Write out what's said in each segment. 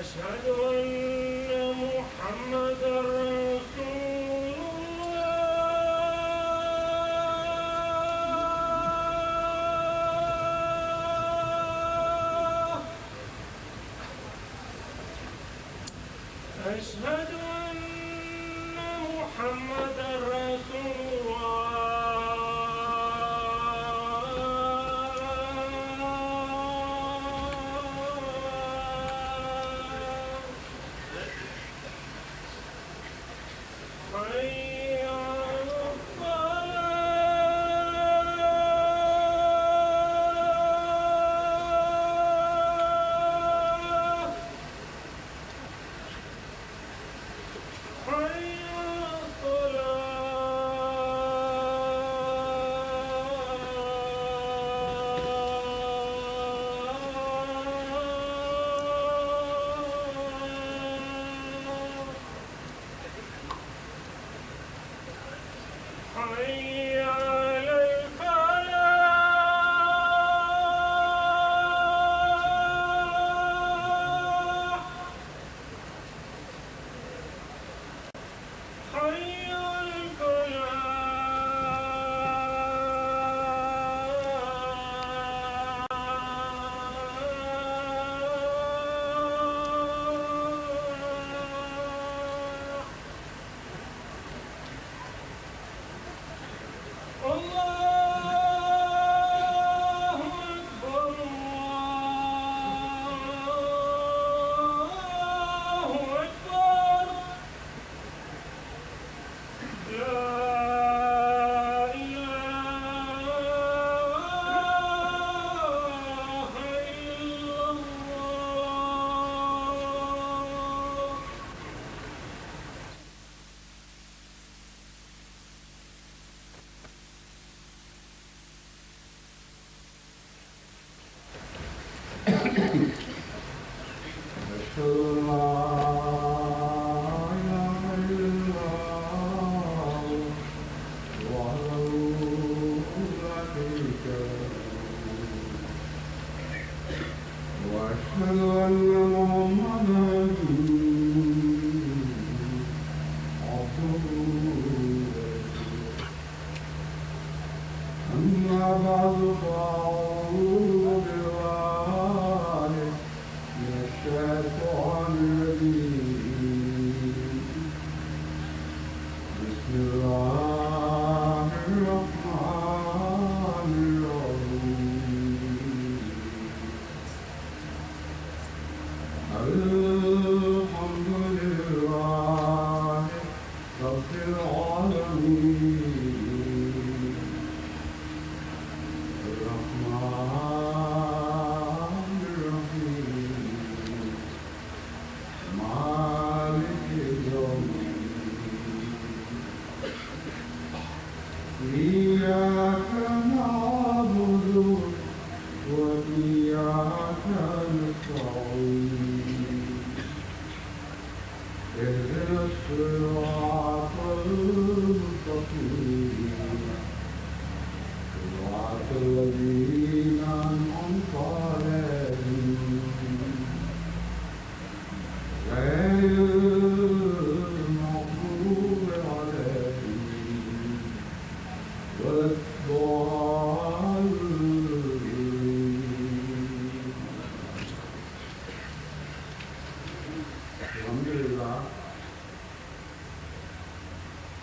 أشهد أن محمدا رسول الله. أشهد أن محمدا رسول الله. حي على الصلاة. حي على الصلاة. حي على الفلاح. حي على الفلاح.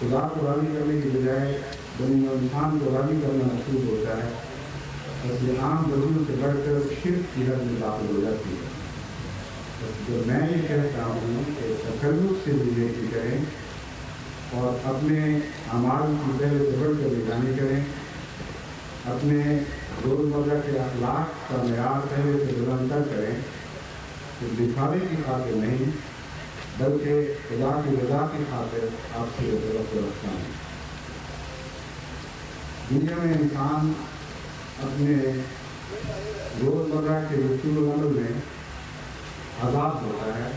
خدا کو راضی کرنے کی بجائے دنیا انسان کو راضی کرنا مقصود ہوتا ہے، بس یہ عام ضرورت سے بڑھ کر شرک کی حد میں داخل ہو جاتی ہے۔ بس جو میں یہ کہتا ہوں کہ تکلف سے بھی نیکی کریں اور اپنے اعمال کی پہلے سے بڑھ کر نگرانی کریں، اپنے روزمرہ کے اخلاق کا معیار پہلے سے بلند کریں، کہ دکھاوے کی خاطر نہیں بلکہ خدا کی رضا کی خاطر آپ سے توقع رکھتا ہوں۔ دنیا میں انسان اپنے روزمرہ کے رسول عمل میں آزاد ہوتا ہے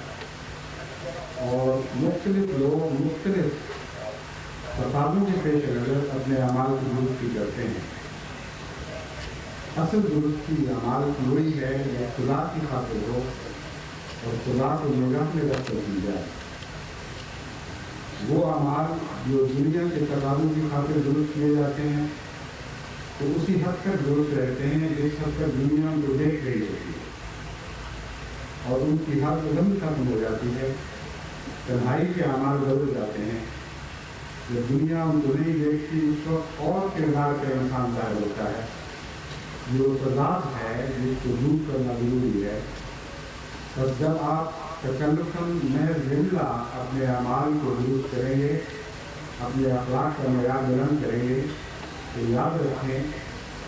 اور مختلف لوگ مختلف تقاضوں کے پیش نظر اپنے اعمال کی درستی کرتے ہیں۔ اصل درستی اعمال کی وہی ہے جو خدا کی خاطر ہو اور خدا کو نگاہ میں رکھ کر کی جائے۔ وہ اعمال جو دنیا کے تقاضوں کی خاطر درست کیے جاتے ہیں تو اسی حد تک درست رہتے ہیں جس حد تک دنیا ان کو دیکھ رہی ہوتی ہے، اور ان کی حد قدم ختم ہو جاتی ہے۔ تنہائی کے اعمال بدل جاتے ہیں، جب دنیا ان کو نہیں دیکھتی اس وقت اور کردار کا انسان ظاہر ہوتا ہے، جو تضاد ہے جس کو دور کرنا ضروری ہے۔ بس جب آپ تکلفاً محض للہ اپنے اعمال کو درست کریں گے، اپنے اخلاق کا معیار بلند کریں گے، تو یاد رکھیں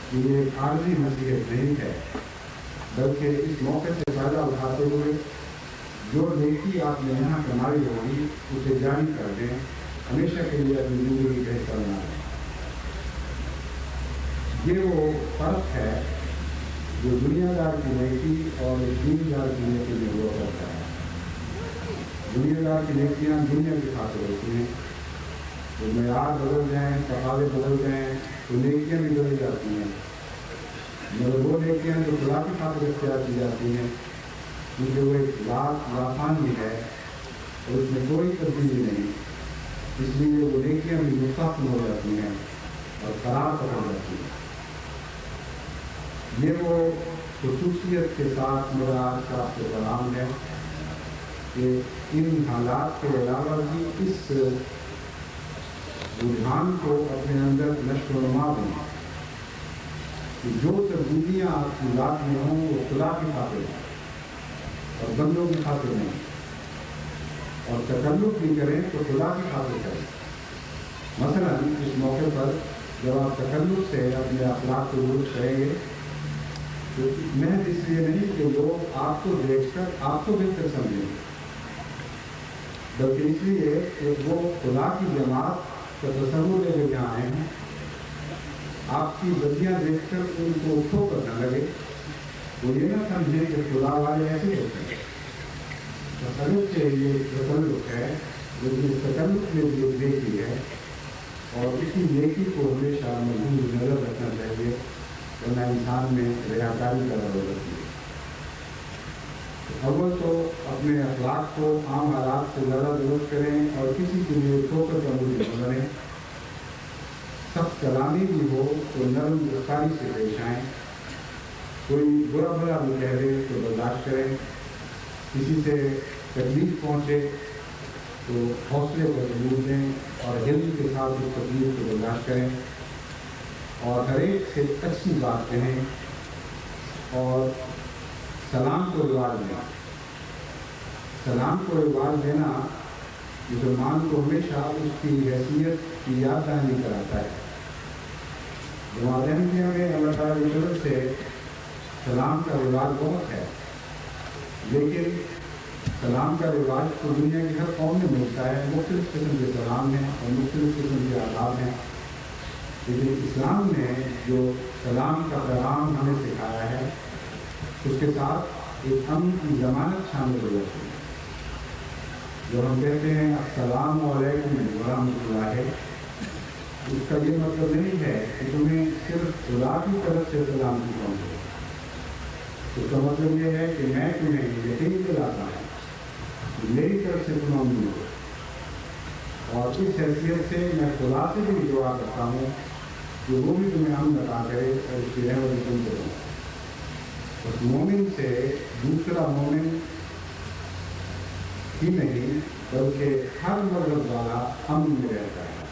کہ یہ ایک عارضی نصیحت نہیں ہے، بلکہ اس موقع سے فائدہ اٹھاتے ہوئے جو نیکی آپ نے یہاں کمائی ہوگی اسے جاری کر دیں، ہمیشہ کے لیے اپنی زندگی کا حصہ بنا لیں۔ یہ وہ فرق ہے جو دنیا دار کی نیکی اور دین دار کی نیکی میں ہوا کرتا ہے۔ دنیا دار کی نیکیاں دنیا کی خاطر ہوتی ہیں، تو معیار بدل جائیں، تقاضے بدل جائیں تو نیکیاں بھی بدل جاتی ہیں، مگر وہ نیکیاں جو خدا کی خاطر اختیار کی جاتی ہیں کیونکہ وہ ایک لافانی ہے اور اس میں کوئی تبدیلی نہیں، اس لیے وہ نیکیاں بھی مستحکم ہو جاتی ہیں اور قرار پکڑ جاتی ہیں۔ یہ وہ خصوصیت کے ساتھ میرا آج کا آپ سے پیغام ہے کہ ان حالات کے علاوہ بھی اس رجحان کو اپنے اندر نشو و نما دیں کہ جو تبدیلیاں آپ کی ذات میں ہوں وہ خدا کی خاطر ہیں اور بندوں کی خاطر نہیں، اور تکلف بھی کریں تو خدا کی خاطر کریں۔ مثلا اس موقع پر جب آپ تکلف سے اپنے اخلاق کو درست کریں گے تو محض اس لیے نہیں کہ لوگ آپ کو دیکھ کر آپ کو بہتر سمجھیں گے، بلکہ اس لیے کہ وہ خدا کی جماعت کا تصور لے کر یہاں آئے ہیں، آپ کی بدیاں دیکھ کر ان کو اٹھو کر نہ لگے، وہ یہ نہ سمجھیں کہ خدا والے ایسے ہوتے ہیں۔ تکلف سے یہ تکلف ہے، لیکن اس تکلف میں جو نیکی ہے اور اسی نیکی کو ہمیشہ مضبوط نظر رکھنا چاہیے، ورنہ انسان میں ریاکاری کا ضرور ہوتی ہے۔ اول تو اپنے اخلاق کو عام حالات سے زیادہ درست کریں اور کسی کے لیے ٹھوکر کا موجود نہ بنیں۔ سخت کلامی بھی ہو تو نرم گفتاری سے پیش آئیں، کوئی برا بھلا بھی کہہ دے تو برداشت کریں، کسی سے تکلیف پہنچے تو حوصلے کو ضرور دیں اور علم کے ساتھ اس تکلیف کو برداشت کریں، اور ہر ایک سے اچھی بات کہیں اور سلام کو رواج دیں۔ سلام کو رواج دینا مسلمان کو ہمیشہ اس کی حیثیت کی یاد دہانی کراتا ہے۔ جماعت احمدیہ میں اللہ تعالیٰ کی طرف سے سلام کا رواج بہت ہے، لیکن سلام کا رواج تو دنیا کی ہر قوم میں ملتا ہے، مختلف قسم کے سلام ہیں اور مختلف قسم کے آداب ہیں، لیکن اسلام نے جو سلام کا پیغام ہمیں سکھایا ہے اس کے ساتھ ایک امن کی ضمانت شامل ہو جاتی ہے۔ جو ہم کہتے ہیں السلام علیکم ورحمۃ اللہ، اس کا یہ مطلب نہیں ہے کہ تمہیں صرف خدا کی طرف سے سلام کی پہنچے، اس کا مطلب یہ ہے کہ میں تمہیں یقین دلاتا ہوں کہ میری طرف سے تم امن ہو، اور اس حیثیت سے میں خدا سے بھی دعا کرتا ہوں کہ وہ بھی تمہیں امن عطا کرے اور اس کی رحمت تم کو دو۔ اس مومن سے دوسرا مومن ہی نہیں بلکہ ہر مذہب والا امن میں رہتا ہے۔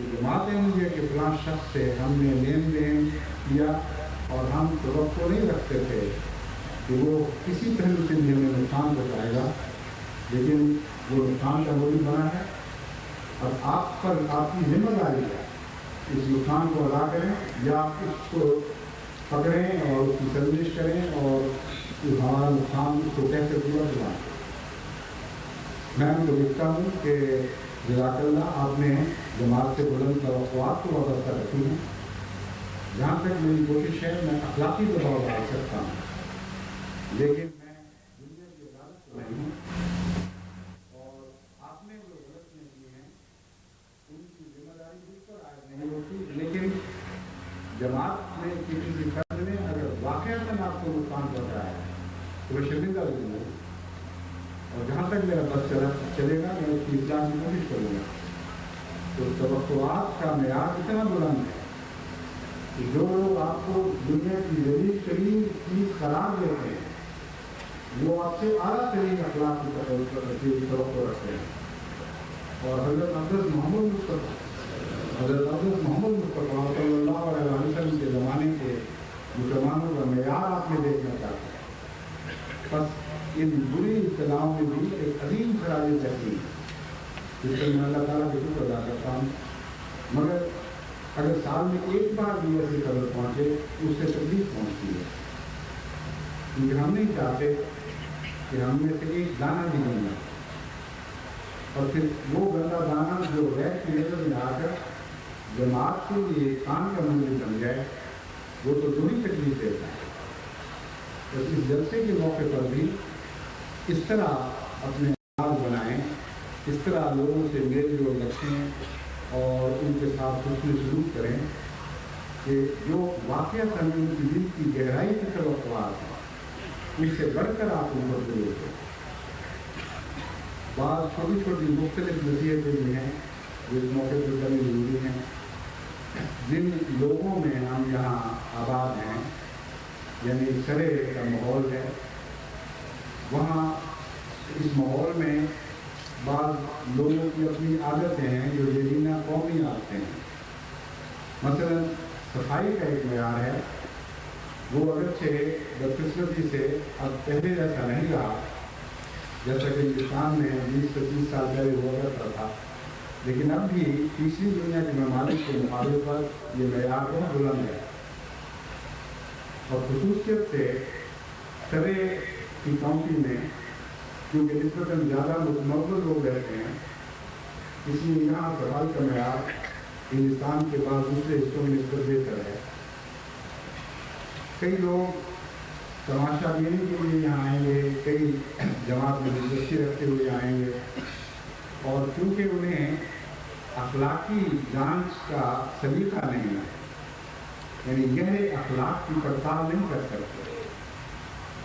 کہ جماعت احمدیہ کے فلاں شخص سے ہم نے لین دین کیا اور ہم توقع نہیں رکھتے تھے کہ وہ کسی پہلو سے بھی ہمیں نقصان پہنچائے گا، لیکن وہ نقصان کا موجود بنا ہے۔ اب آپ پر آپ کی ذمہ داری ہے اس نقصان کو ادا کریں یا اس کو پکڑیں اور اس کی سرزش کریں اور ہمارا نقصان اس کو کیسے پورا کرائیں۔ میں ان کو لکھتا ہوں کہ جزاک اللہ، آپ نے جماعت سے بلند توقعات کو وابستہ رکھی ہیں۔ جہاں تک میری کوشش ہے میں اخلاقی دباؤ ڈال سکتا ہوں، لیکن میں دنیا کی عدالت کو نہیں ہوں، اور آپ نے جو غلطیاں کی ہیں ان کی ذمہ داری مجھ پر عائد نہیں ہوتی، لیکن جماعت میں کسی فرد نے اگر واقعات آپ کو نقصان پہنچایا ہے تو وہ شرمندہ ضرور ہو، اور جہاں تک میرا بس چلے گا میں اس کی اصلاح کی کوشش کروں گا۔ تو توقعات کا معیار اتنا بلند ہے کہ جو لوگ آپ کو دنیا کی ذلیل ترین چیز قرار دیتے ہیں وہ آپ سے اعلیٰ ترین اخلاق کی توقع رکھتے ہیں، اور حضرت محمد مصطفیٰ صلی اللہ علیہ وسلم کے زمانے کے مسلمانوں کا معیار آپ نے دیکھنا چاہتے ہیں۔ بس ان بری اطلاعوں میں بھی ایک عظیم خراج تحسین جس سے میں اللہ تعالیٰ کے شکر ادا کرتا ہوں، مگر اگر سال میں ایک بار بھی ایسی خبر پہنچے اس سے تکلیف پہنچتی ہے، کیونکہ ہم نہیں چاہتے کہ ہم میں سے ایک دانہ بھی گندا، اور پھر وہ گندا دانہ جو غیر کی نظر میں آ کر جماعت کے لیے کام کا منزل بن جائے وہ تو دوہری تکلیف دیتا ہے۔ تو اس جلسے کے موقع پر بھی اس طرح اپنے انداز بنائیں، اس طرح لوگوں سے میل جول رکھیں اور ان کے ساتھ حسن سلوک کریں کہ جو واقعات ہمیں ان کی دل کی گہرائی کی توقعات ہیں ان سے بڑھ کر آپ ان پر ضرور ہو۔ بعض چھوٹی چھوٹی مختلف نصیحتیں بھی ہیں جو اس موقع پر کرنی ضروری ہیں۔ جن لوگوں میں ہم یہاں آباد ہیں، یعنی سرے کا ماحول ہے، وہاں اس ماحول میں بعض لوگوں کی اپنی عادتیں ہیں جو دیرینہ قومی عادتیں ہیں۔ مثلا صفائی کا ایک معیار ہے، وہ اگرچہ بدقسمتی سے اب پہلے جیسا نہیں رہا، جیسا کہ ہندوستان میں 20-25 سال پہلے ہوا کرتا تھا، لیکن اب بھی تیسری دنیا کے ممالک کے مقابلے پر یہ معیار بہت بلند ہے، اور خصوصیت سے سرے کی کاؤنٹی میں کیونکہ نسبتاً زیادہ متنوع لوگ رہتے ہیں، اس لیے یہاں صفائی کا معیار ہندوستان کے بعض دوسرے حصوں میں نسبت بہتر ہے۔ کئی لوگ تماشا دینے کے لیے یہاں آئیں گے، کئی جماعت میں دلچسپی رکھتے ہوئے آئیں گے، اور کیونکہ انہیں اخلاقی جانچ کا سلیقہ نہیں ہے، یعنی گہرے اخلاق کی پڑتال نہیں کر سکتے،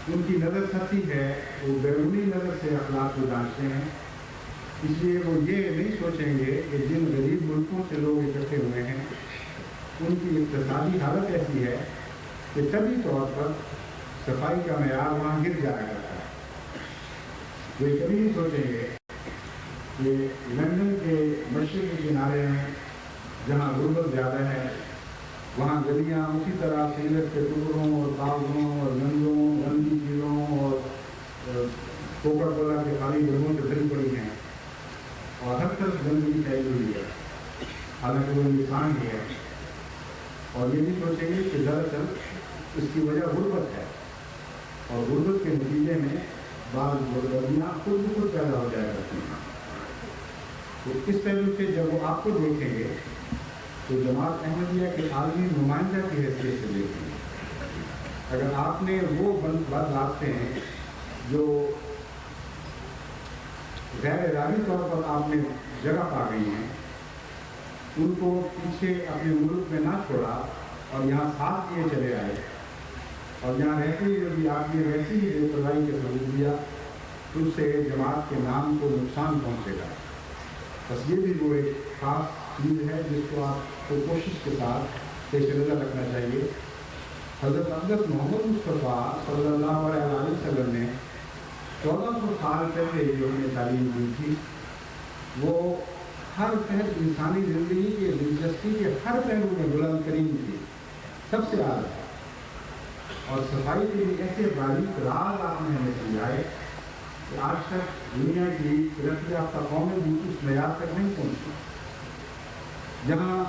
ان کی نظر سطحی ہے، وہ بیرونی نظر سے اخلاق کو جانچتے ہیں، اس لیے وہ یہ نہیں سوچیں گے کہ جن غریب ملکوں سے لوگ اکٹھے ہوئے ہیں ان کی اقتصادی حالت ایسی ہے کہ طبی طور پر صفائی کا معیار وہاں گر جایا کرتا ہے۔ وہ کبھی نہیں سوچیں گے کہ لندن کے مشرقی کنارے میں جہاں غربت زیادہ ہے وہاں گلیاں اسی طرح سیلٹ کے ٹکڑوں اور کاغذوں اور گندوں گندی چیزوں اور کوکا کولا کے خالی ڈبوں سے بھری پڑی ہیں، اور ہر طرف گندگی پھیلی ہوئی ہے، حالانکہ وہ انسان ہی ہے، اور یہ بھی سوچیں گے کہ دراصل اس کی وجہ غربت ہے، اور غربت کے نتیجے میں بعض غربتیاں خود بخود پیدا ہو جایا کرتی ہیں۔ تو اس پہلو سے جب وہ آپ کو دیکھیں گے تو جماعت احمدیہ کے عالمی نمائندہ کی حیثیت سے دیکھیں گے۔ اگر آپ نے وہ بد راستے ہیں جو غیر ارادی طور پر آپ نے جگہ پا گئی ہیں، ان کو پیچھے اپنے ملک میں نہ چھوڑا اور یہاں ساتھ کیے چلے آئے، اور یہاں رہتے ہوئے بھی آپ نے ویسی ہی بے پرواہی کا ثبوت دیا، تو اس سے جماعت کے نام کو نقصان پہنچے گا۔ بس یہ بھی وہ ایک خاص چیز ہے جس کو آپ کو کوشش کے ساتھ پیش نظر رکھنا چاہیے۔ حضرت محمد مصطفیٰ صلی اللہ علیہ وسلم نے 1400 سال پہلے جو ہمیں تعلیم دی تھی وہ ہر پہلو انسانی زندگی کے دلچسپی کے ہر پہلو میں بلند ترین تھی، سب سے اعلیٰ ہے۔ اور صفائی کے لیے ایسے باریک راز آپ نے ہمیں سمجھائے کہ آج تک دنیا کی ترقی یافتہ قومیں بھی اس معیار تک نہیں پہنچی، جہاں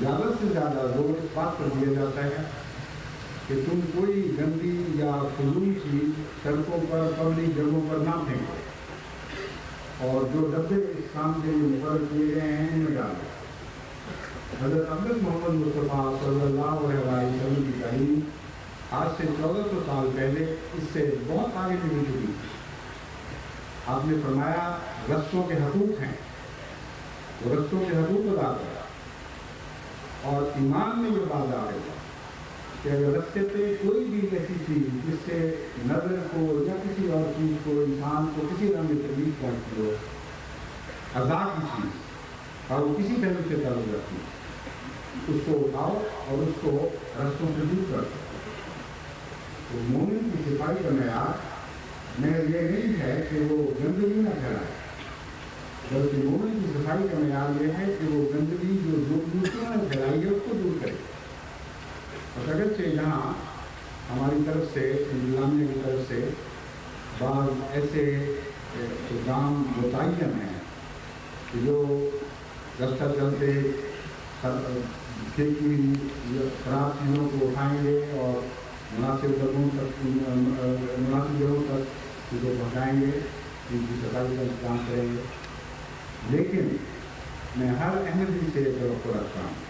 زیادہ سے زیادہ زور اس بات پر دیا جاتا ہے کہ تم کوئی گندی یا فضول چیز سڑکوں پر پبلک جگہوں پر نہ پھینکو، اور جو ڈبے اس کام کے لیے مقرر کیے گئے ہیں ان میں ڈالو۔ حضرت اقدس محمد مصطفیٰ صلی اللہ علیہ وسلم کی تعلیم آج سے 1400 سال پہلے اس سے بہت آگے نکل چکی تھی۔ آپ نے فرمایا رستوں کے حقوق ہیں، وہ رستوں کے حقوق ادا کرا، اور ایمان میں یہ بات آ رہی ہے کہ اگر رستے پہ کوئی بھی ایسی چیز جس سے نظر کو یا کسی اور چیز کو انسان کو کسی رنگ میں تکلیف پہنچتی ہو، عذاب کی چیز، اور وہ کسی پہلو سے تعلق رکھتی ہے، اس کو اٹھاؤ اور اس کو رستوں سے دور کر دو۔ تو مومن کی صفائی کا معیار یہ نہیں ہے کہ وہ گندگی نہ پھیلائے، بلکہ مومن کی صفائی کا معیار یہ ہے کہ وہ گندگی جو دوسروں نے پھیلائی ہے اس کو دور کرے۔ اور اگرچہ یہاں ہماری طرف سے انتظامیہ کی طرف سے بعض ایسے اقدام متعین ہیں کہ جو رستہ چلتے پھینکی ہوئی خراب چیزوں کو اٹھائیں گے اور مناسب جگہوں تک ان کو پہنچائیں گے، ان کی صفائی کا انتظام کریں گے، لیکن میں ہر احمدی سے توقع رکھتا ہوں،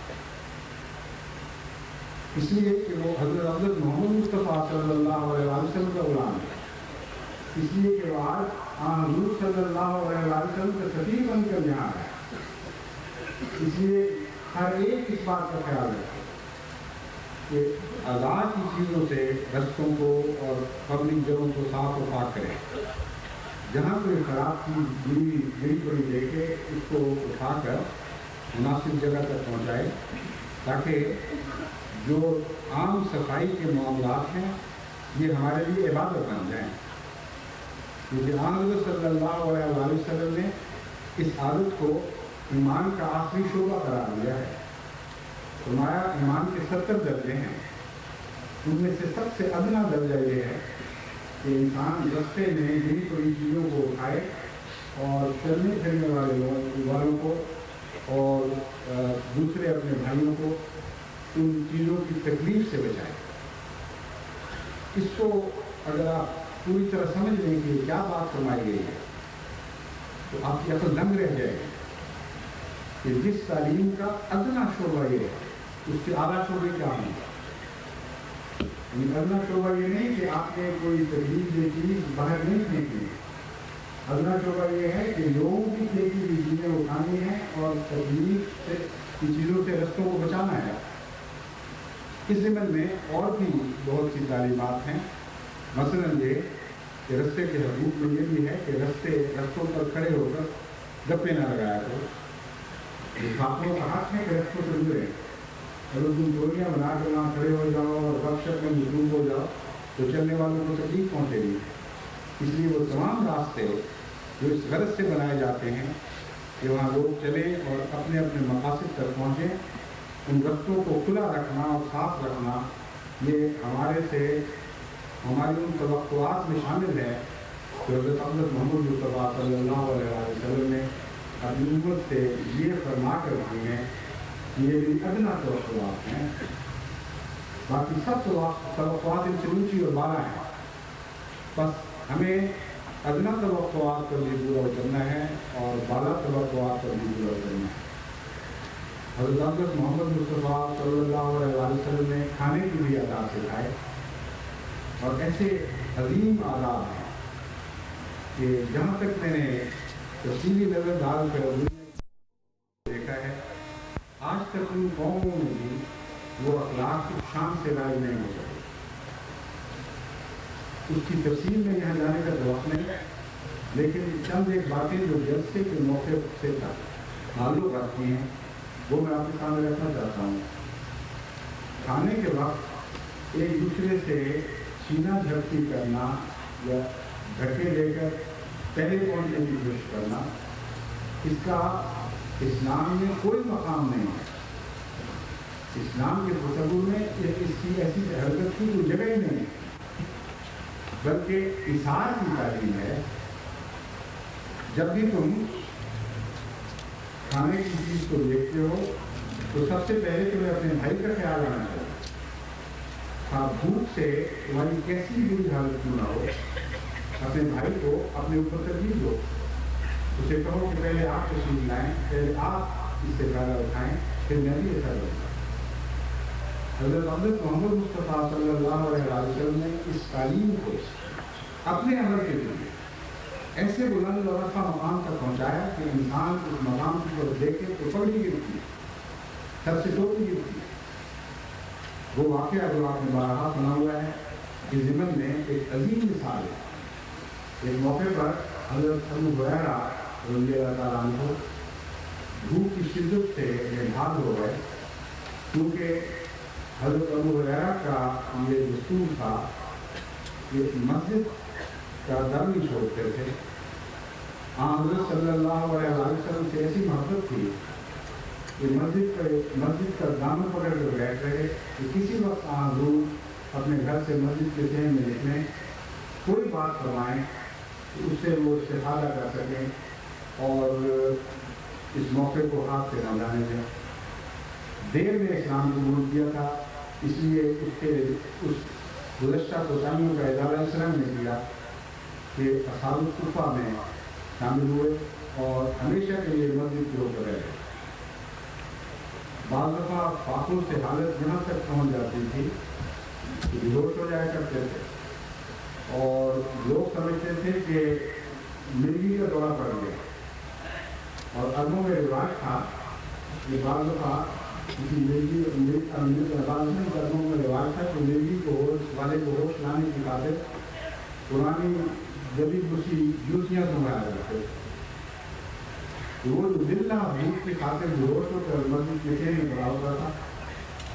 اس لیے کہ وہ حضرت اقدس محمد مصطفیٰ صلی اللہ علیہ وسلم کا غلام ہے، اس لیے کہ وہ آج حضور صلی اللہ علیہ وسلم کا سفیر بن کر یہاں ہے۔ اس لیے ہر ایک اس بات کا خیال رکھے کہ آزاد کی چیزوں سے رستوں کو اور پبلک جگہوں کو صاف و پاک کرے، جہاں کوئی خراب چیز گری پڑی دیکھے اس کو اٹھا کر مناسب جگہ تک پہنچائے، تاکہ جو عام صفائی کے معاملات ہیں یہ ہمارے لیے عبادت بن جائیں، کیونکہ حضرت صلی اللہ علیہ وسلم نے اس عادت کو ایمان کا آخری شعبہ قرار دیا ہے۔ فرمایا ایمان کے 70 درجے ہیں، ان میں سے سب سے ادنا درجہ یہ ہے کہ انسان رستے میں گری پڑی چیزوں کو اٹھائے اور چلنے پھرنے والوں کو اور دوسرے اپنے بھائیوں کو ان چیزوں کی تکلیف سے بچائے۔ اس کو اگر آپ پوری طرح سمجھ لیں کہ کیا بات فرمائی گئی ہے تو آپ کی عقل دنگ رہ جائے گی کہ جس تعلیم کا ادنا شعبہ یہ ہے اس کے اعلیٰ شعبے کیا ہوں گا۔ ادنا شعبہ یہ نہیں کہ آپ نے کوئی تکلیف یہ چیز باہر نہیں پھینکی، ادنا شعبہ یہ ہے کہ لوگوں کی پھینکی ہوئی چیزیں اٹھانی ہیں اور تکلیف سے کی چیزوں سے رستوں کو بچانا ہے۔ اس ضمن میں اور بھی بہت سی تعلیمات ہیں، مثلاً یہ کہ رستے کے حقوق میں یہ بھی ہے کہ رستوں پر کھڑے ہو کر گپے نہ لگایا کرو۔ چھاپروں کا حق ہے کہ رستوں سے گزرے، اگر تم ٹولیاں بنا کر وہاں کھڑے ہو جاؤ اور وقت میں مصروف ہو جاؤ تو چلنے والوں کو تکلیف پہنچے گی۔ اس لیے وہ تمام راستے جو اس غرض سے بنائے جاتے ہیں کہ وہاں لوگ چلیں اور اپنے اپنے مقاصد تک پہنچیں، ان رستوں کو کھلا رکھنا اور صاف رکھنا یہ ہماری ان توقعات میں شامل ہے کہ حضرت اقدس محمد مصطفیٰ صلی اللہ علیہ وسلم نے اپنی امت سے یہ فرما کر رکھی ہیں، یہ بھی ادنا توقعات ہیں، باقی سب توقعات ان سے اونچی اور بالا ہیں، بس ہمیں ادنا توقعات پر بھی پورا اترنا ہے اور بالا توقعات پر بھی پورا اترنا ہے۔ حضرت اقدس محمد مصطفیٰ صلی اللہ علیہ وسلم نے کھانے کی بھی آداب سکھائے، اور ایسے عظیم آداب ہیں کہ جہاں تک میں نے تفصیلی نظر ڈال کر دیکھا ہے، آج تک ان قوموں میں بھی وہ اخلاق کی شان سے لائق نہیں ہو سکے۔ اس کی تفصیل میں یہاں جانے کا وقت نہیں، لیکن چند ایک باتیں جو جلسے کے موقع سے تعلق رکھتی ہیں وہ میں آپ کے سامنے رکھنا چاہتا ہوں۔ کھانے کے وقت ایک دوسرے سے سینہ جھپکی کرنا یا دھکے دے کر پہلے پہنچنے کی کوشش کرنا، اس کا اسلام میں کوئی مقام نہیں ہے، اسلام کے تصور میں اس کی ایسی حرکت کی کوئی جگہ ہی نہیں ہے، بلکہ اثار کی تعلیم ہے۔ جب بھی تم کھانے کی چیز کو دیکھتے ہو تو سب سے پہلے تمہیں اپنے بھائی کا خیال آنا چاہیے۔ بھوک سے تمہاری کیسی بھی حالت کیوں نہ ہو، اپنے بھائی کو اپنے اوپر ترجیح دو، اسے کہو کہ پہلے آپ تشریف لائیں، پہلے آپ اس سے فائدہ اٹھائیں، پھر میں بھی ایسا کروں گا۔ حضرت محمد مصطفیٰ صلی اللہ علیہ وسلم نے اس تعلیم کو اپنے عمل کے ذریعے ایسے بلند و رفع مقام تک پہنچایا کہ انسان اس مقام کی طرف دیکھے تو پگڑی گرتی ہے، سر سے ٹوپی گرتی ہے۔ وہ واقعہ جو آپ نے بارہا سنا ہوا ہے، اس ضمن میں ایک عظیم مثال ہے۔ ایک موقع پر حضرت ابو ہریرہ رضی اللہ تعالیٰ عنہ بھوک کی شدت سے بےحال ہو گئے، کیونکہ حضرت ابو ہریرہ کا یہ دستور تھا کہ مسجد کا در نہیں چھوڑتے تھے۔ حضرت صلی اللہ علیہ وسلم سے ایسی محبت تھی کہ مسجد کا دامن پکڑ کر بیٹھ رہے کہ کسی وقت حضور اپنے گھر سے مسجد کے ذہن میں نکلیں، کوئی بات فرمائیں کہ اس سے وہ استفادہ کر سکیں اور اس موقع کو ہاتھ سے نہ جانے دیں۔ دیر میں اسلام قبول کیا تھا، اس لیے اس گزشتہ کوشانیوں کا اظہار اسلام نے کیا کہ اصحاب الصفہ میں شامل ہوئے اور ہمیشہ کے لیے مسجد کے اوپر رہے۔ بعض دفعہ فاقوں سے حالت یہاں تک پہنچ جاتی تھی کہ بے ہوش ہو جایا کرتے تھے اور لوگ سمجھتے تھے کہ مرغی کا دورہ پڑ گیا، اور عربوں میں رواج تھا کہ بعض دفعہ کسی عربوں میں رواج تھا کہ مرغی کو والے کو ہوش لانے کی خاطر پرانی جبی بسی جوتیاں سنبھایا کرتے تھے۔ وہ جو دلہ بھوک کی خاطر بے ہوش ہو کر مسجد کے ذہن میں پڑا ہوتا تھا،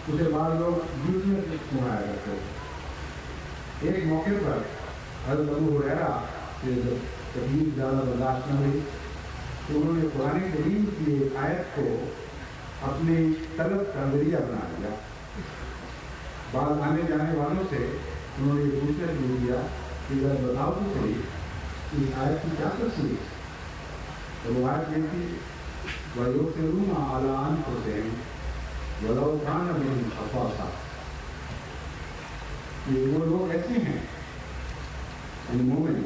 اسے بعض لوگ جوتیاں سنبھایا کرتے تھے۔ ایک موقع پر حضرت ابو ہریرہ سے جب تکلیف زیادہ برداشت نہ ہوئی تو انہوں نے قرآن کریم کی ایک آیت کو اپنے طلب کا ذریعہ بنا دیا۔ بعض آنے جانے والوں سے انہوں نے یہ پوچھنا شروع کیا کہ ذرا بتاؤ تو صحیح اس آیت کی کیا تفسیر ہے؟ تو وہ آیت یہ تھی وَيُؤْثِرُونَ عَلَىٰ أَنفُسِهِمْ وَلَوْ كَانَ بِهِمْ خَصَاصَةٌ، کہ وہ لوگ ایسے ہیں یعنی مومن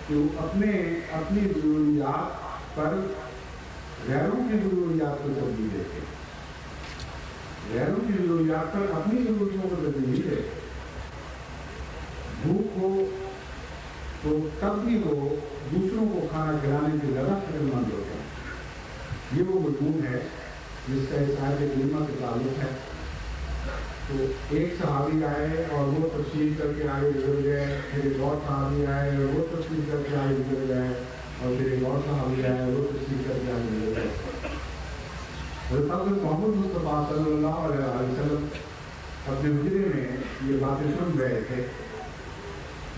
کہ وہ اپنی ضروریات پر غیروں کی ضروریات کو ترجیح دیتے ہیں، غیروں کی ضروریات پر اپنی ضرورتوں کو ترجیح نہیں دیتے۔ بھوک ہو تو تب بھی وہ دوسروں کو کھانا کھلانے کے زیادہ فکر مند ہوتے ہیں۔ یہ وہ مضمون ہے جس کا اس آیت کریمہ سے تعلق ہے۔ تو ایک صحابی آئے اور وہ تفسیر کر کے آگے گزر گئے، پھر ایک اور صحابی آئے اور وہ تفسیر کر کے آگے گزر گئے، اور پھر ایک اور صحابی آئے وہ تفسیر کر کے آگے گزر گئے۔ حضرت محمد مصطفیٰ صلی اللہ علیہ وسلم اپنے حجرے میں یہ باتیں سن رہے تھے۔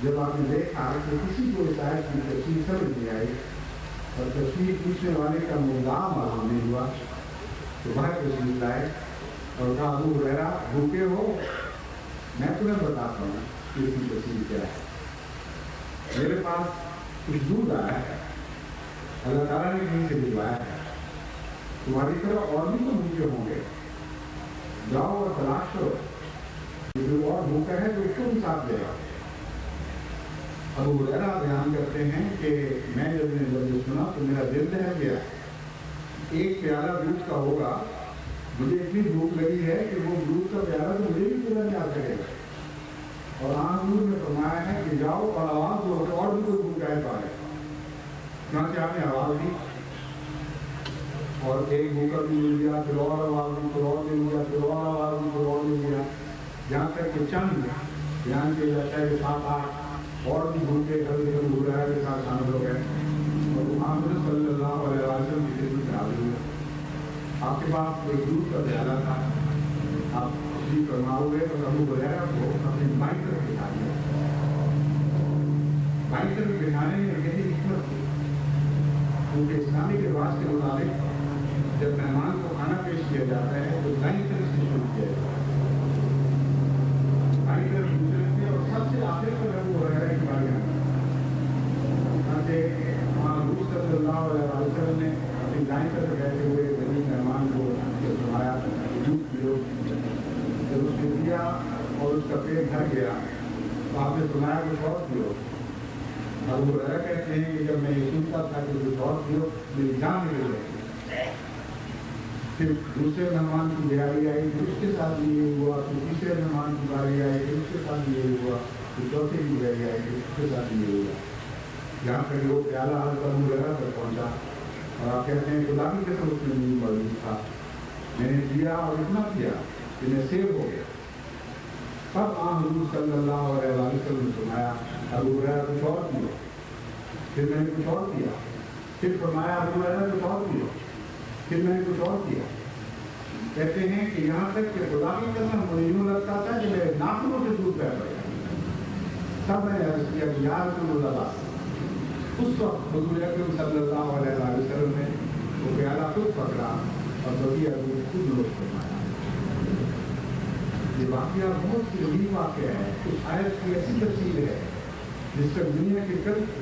جب آپ نے دیکھا کہ کسی کو اس آیت کی تفسیر سمجھ نہیں آئی اور تفسیر پوچھنے والے کا مدعا معلوم نہیں ہوا تو باہر تشریف لائے اور کہا ابو ہریرہ بھوکے ہو؟ میں تمہیں بتاتا ہوں کہ اس کی تفسیر کیا ہے۔ میرے پاس کچھ دودھ آیا ہے، اللہ تعالیٰ نے کہیں سے بھجوایا ہے، تمہاری طرح اور بھی تو بھوکے ہوں گے، جاؤ اور تلاش کرو، جو اور بھوکا ہے تو اس کو بھی ساتھ دے گا۔ ابو ہریرہ بیان کرتے ہیں کہ میں جب یہ سنا تو میرا دل دہل گیا، ایک پیالہ دودھ کا ہوگا، مجھے اتنی بھوک لگی ہے کہ وہ دودھ کا پیالہ تو مجھے بھی پورا نہیں آ سکے گا۔ اور حضور نے فرمایا ہے کہ جاؤ اور آواز دو کہ اور بھی کوئی بھوکا ہے پائے۔ چنانچہ آپ نے آواز دی اور ایک بھوکا بھی مل گیا، پھر اور آواز دی، پھر اور مل گیا، پھر اور آواز دی، پھر اور مل گیا، جہاں تک کہ چند بیان کیا جاتا ہے کہ 7-8 اور بھی بھوکے حضرت ابو ہریرہ کے ساتھ شامل ہو گئے اور محمد صلی اللہ علیہ وسلم کی خدمت میں حاضر ہوئے۔ آپ کے پاس ایک دودھ کا پیالہ تھا، آپ تشریف فرما ہوئے اور ابو ہریرہ کو اپنی بائیں طرف بٹھا دیا۔ بائیں طرف بٹھانے میں یہی حکمت تھی، کیونکہ اسلامی کے رواج کے مطابق جب مہمان کو کھانا پیش کیا جاتا ہے تو دائیں طرف سے شروع کیا جاتا ہے، دائیں طرف دوسرے سے، اور سب سے آخر پر ابو ہریرہ کی باری آتی ہے۔ حضور صلی اللہ علیہ وسلم نے اپنی دائیں طرف بیٹھے ہوئے غریب مہمان کو فرمایا دودھ پیو۔ جب اس نے دیا اور اس کا پیٹ بھر گیا تو آپ نے فرمایا کچھ اور پیو۔ ابو ہریرہ کہتے ہیں کہ جب میں یہ سنتا تھا کہ کچھ اور پیو میری جان نکل گئی۔ پھر دوسرے مہمان کی بیاری آئی، پھر اس کے ساتھ یہ ہوا، پھر تیسرے مہمان کی باری آئی، پھر اس کے ساتھ یہ ہوا، پھر چوتھے کی بیاری آئی، پھر اس کے ساتھ یہ ہوا، جہاں تک وہ پیالہ حضرت ابو ہریرہ تک پہنچا۔ اور آپ کہتے ہیں خدا کی قسم اس میں نہیں موجود تھا، میں نے دیا اور اتنا کیا کہ میں سیو ہو گیا۔ تب حضور صلی اللہ علیہ وسلم نے فرمایا ابو ہریرہ کچھ اور پیو۔ پھر میں نے کچھ اور کیا، پھر فرمایا ابو ہریرہ کچھ اور پیو، پھر میں نے کچھ اور کیا۔ کہتے ہیں کہ یہاں تک کہ خدا کی قسم مجھے یوں لگتا تھا کہ میرے ناخنوں سے دودھ بہہ پڑا۔ تب میں نے عرض کیا کہ یا رسول اللہ، اس وقت حضور اکرم صلی اللہ علیہ وسلم نے وہ پیالہ خود پکڑا اور بقیہ دودھ خود نوش فرمایا۔ یہ واقعہ بہت ہی عظیم واقعہ ہے۔ اس آیت کی ایسی تفصیل ہے جس پر دنیا کے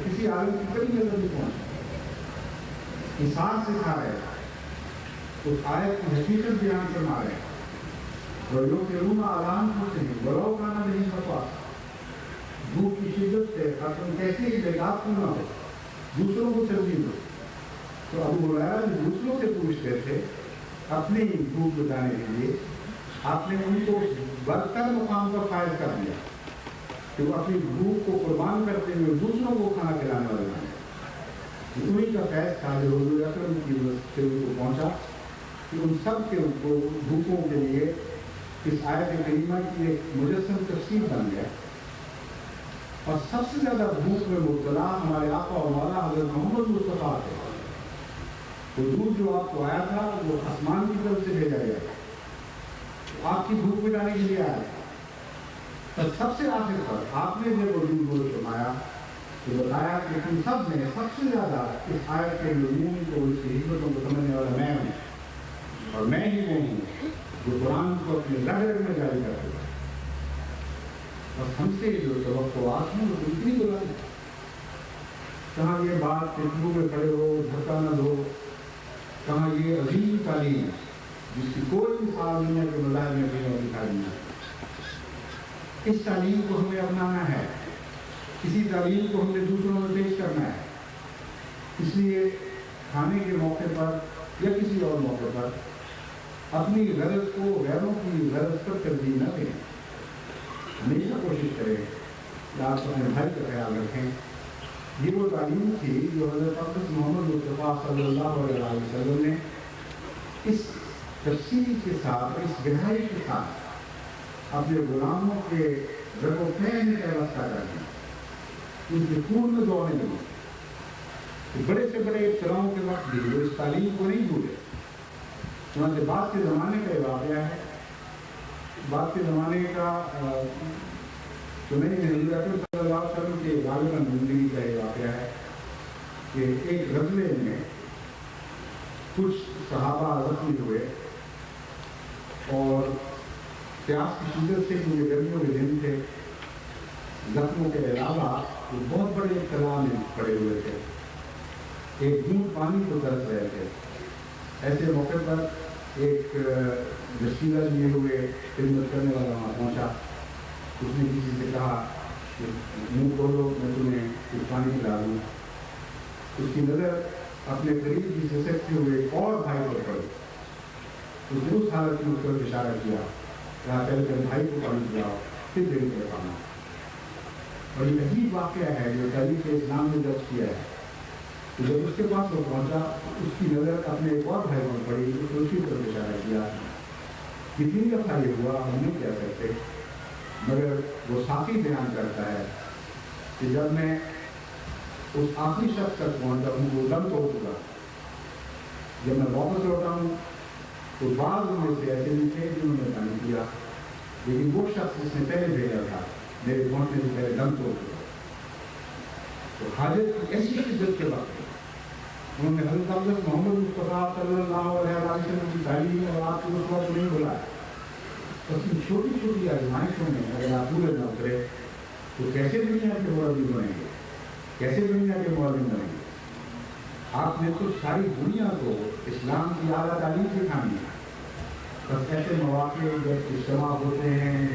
کسی عالم کی کبھی نظر نہیں پہنچی۔ مثال سکھا رہے، اس آیت کی حقیقت بیان فرما رہے ہیں۔ وَيُؤْثِرُونَ عَلَىٰ أَنفُسِهِمْ وَلَوْ كَانَ بِهِمْ خَصَاصَةٌ۔ بھوک کی شدت سے ختم کیسے ہی بیدار کیوں نہ ہو، دوسروں کو ترجیح دو۔ تو ابو ہریرہ جو دوسروں سے پوچھتے تھے اپنی بھوک بتانے کے لیے، آپ نے ان کو برتر مقام پر فائز کر دیا کہ وہ اپنی بھوک کو قربان کرتے ہوئے دوسروں کو کھانا کھلانے والے بنے۔ انہیں کا فیض تھا جو حضور اکرم کی وجہ سے ان کو پہنچا کہ ان سب کے بھوکوں کے لیے اس آیت کریمہ کی ایک مجسم تفسیر بن گیا۔ اور سب سے زیادہ بھوک میں مبتلا ہمارے آقا و مولا حضرت محمد مصطفیٰ تھے۔ حضور جو آپ کو آیا تھا وہ آسمان کی طرف سے بھیجا گیا، آپ کی بھوک مٹانے کے لیے آیا۔ اور سب سے آخر پر آپ نے جب حضور کو فرمایا تو بتایا کہ تم سب میں سب سے زیادہ اس آیت کے مضمون کو، اس کی حکمتوں کو سمجھنے والا میں ہوں، اور میں ہی وہ ہوں جو قرآن کو اپنے رگ رگ میں جاری کرتے ہیں۔ اور ہم سے جو توقعات ہیں وہ اتنی بلند ہے۔ کہاں یہ بات فیسبو میں کھڑے ہو دھکا نہ دو، کہاں یہ عظیم تعلیم جس کی کوئی مثال نہیں ہے کہ مظاہر میں کہیں اور دکھائی نہیں ہے۔ اس تعلیم کو ہمیں اپنانا ہے، اسی تعلیم کو ہم نے دوسروں میں پیش کرنا ہے۔ اس لیے کھانے کے موقع پر یا کسی اور موقع پر اپنی غرض کو غیروں کی غرض پر ترجیح نہ دیں۔ ہمیشہ کوشش کریں کہ آپ اپنے بھائی کا خیال رکھیں۔ یہ وہ تعلیم تھی جو حضرت اقدس محمد مصطفیٰ صلی اللہ علیہ وسلم نے اس تفصیل کے ساتھ، اس گہرائی کے ساتھ اپنے غلاموں کے رگ و پین میں وابستہ کر دیا، ان کے خون میں دوڑنے لگے۔ بڑے سے بڑے ابتلاؤں کے وقت بھی وہ اس تعلیم کو نہیں بھولے۔ چنانچہ بعد کے زمانے کا یہ واقعہ ہے، بعد کے زمانے کا سنیں حضور اکرم صلی اللہ علیہ وسلم کے غالباً زندگی کا یہ واقعہ ہے کہ ایک غزوے میں کچھ صحابہ زخمی ہوئے، اور پیاس کی شدت سے کیونکہ گرمیوں کے دن تھے، زخموں کے علاوہ وہ بہت بڑے ابتلا میں پڑے ہوئے تھے، ایک بوند پانی کو ترس رہے تھے۔ ایسے موقع پر ایک جشیدہ لیے ہوئے خدمت کرنے والا وہاں پہنچا۔ اس نے کسی سے کہا کہ منہ کھولو، میں تمہیں کچھ پانی پلا دوں۔ اس کی نظر اپنے قریب ہی سسکتے ہوئے ایک اور بھائی پر پڑی۔ اس نے اس حالت میں اس پر اشارہ کیا، کہا چل کر بھائی کو پانی پلاؤ، پھر دیر کر پانا۔ اور یہ عجیب واقعہ ہے جو تاریخ اسلام نے درج کیا ہے کہ جب اس کے پاس وہ پہنچا، اس کی نظر اپنے ایک اور بھائی پر پڑی، اس نے اسی پر اشارہ کیا۔ کتنی دفعہ یہ ہوا ہم نہیں کہہ سکتے، مگر وہ ساتھی بیان کرتا ہے کہ جب میں اس آخری شخص تک پہنچا ہوں وہ دم توڑ چکا، جب میں واپس لوٹا ہوں تو بعض میں سے ایسے بھی تھے جنہوں نے پانی کیا، لیکن وہ شخص جس نے پہلے بھیجا تھا میرے پہنچنے سے پہلے دم توڑ چکا۔ تو حاجت کی ایسی شدت کے وقت انہوں نے حضرت محمد مصطفیٰ صلی اللہ علیہ وسلم کی تعلیم اور آپ کو اس وقت نہیں بلایا. بس ان چھوٹی چھوٹی آزمائشوں میں اگر آپ پورے نہ اترے تو کیسے دنیا کے مربی بنیں گے, کیسے دنیا کے معلم بنیں گے؟ آپ نے تو ساری دنیا کو اسلام کی اعلیٰ تعلیم سکھانی ہے. بس ایسے مواقع جب اجتماع ہوتے ہیں,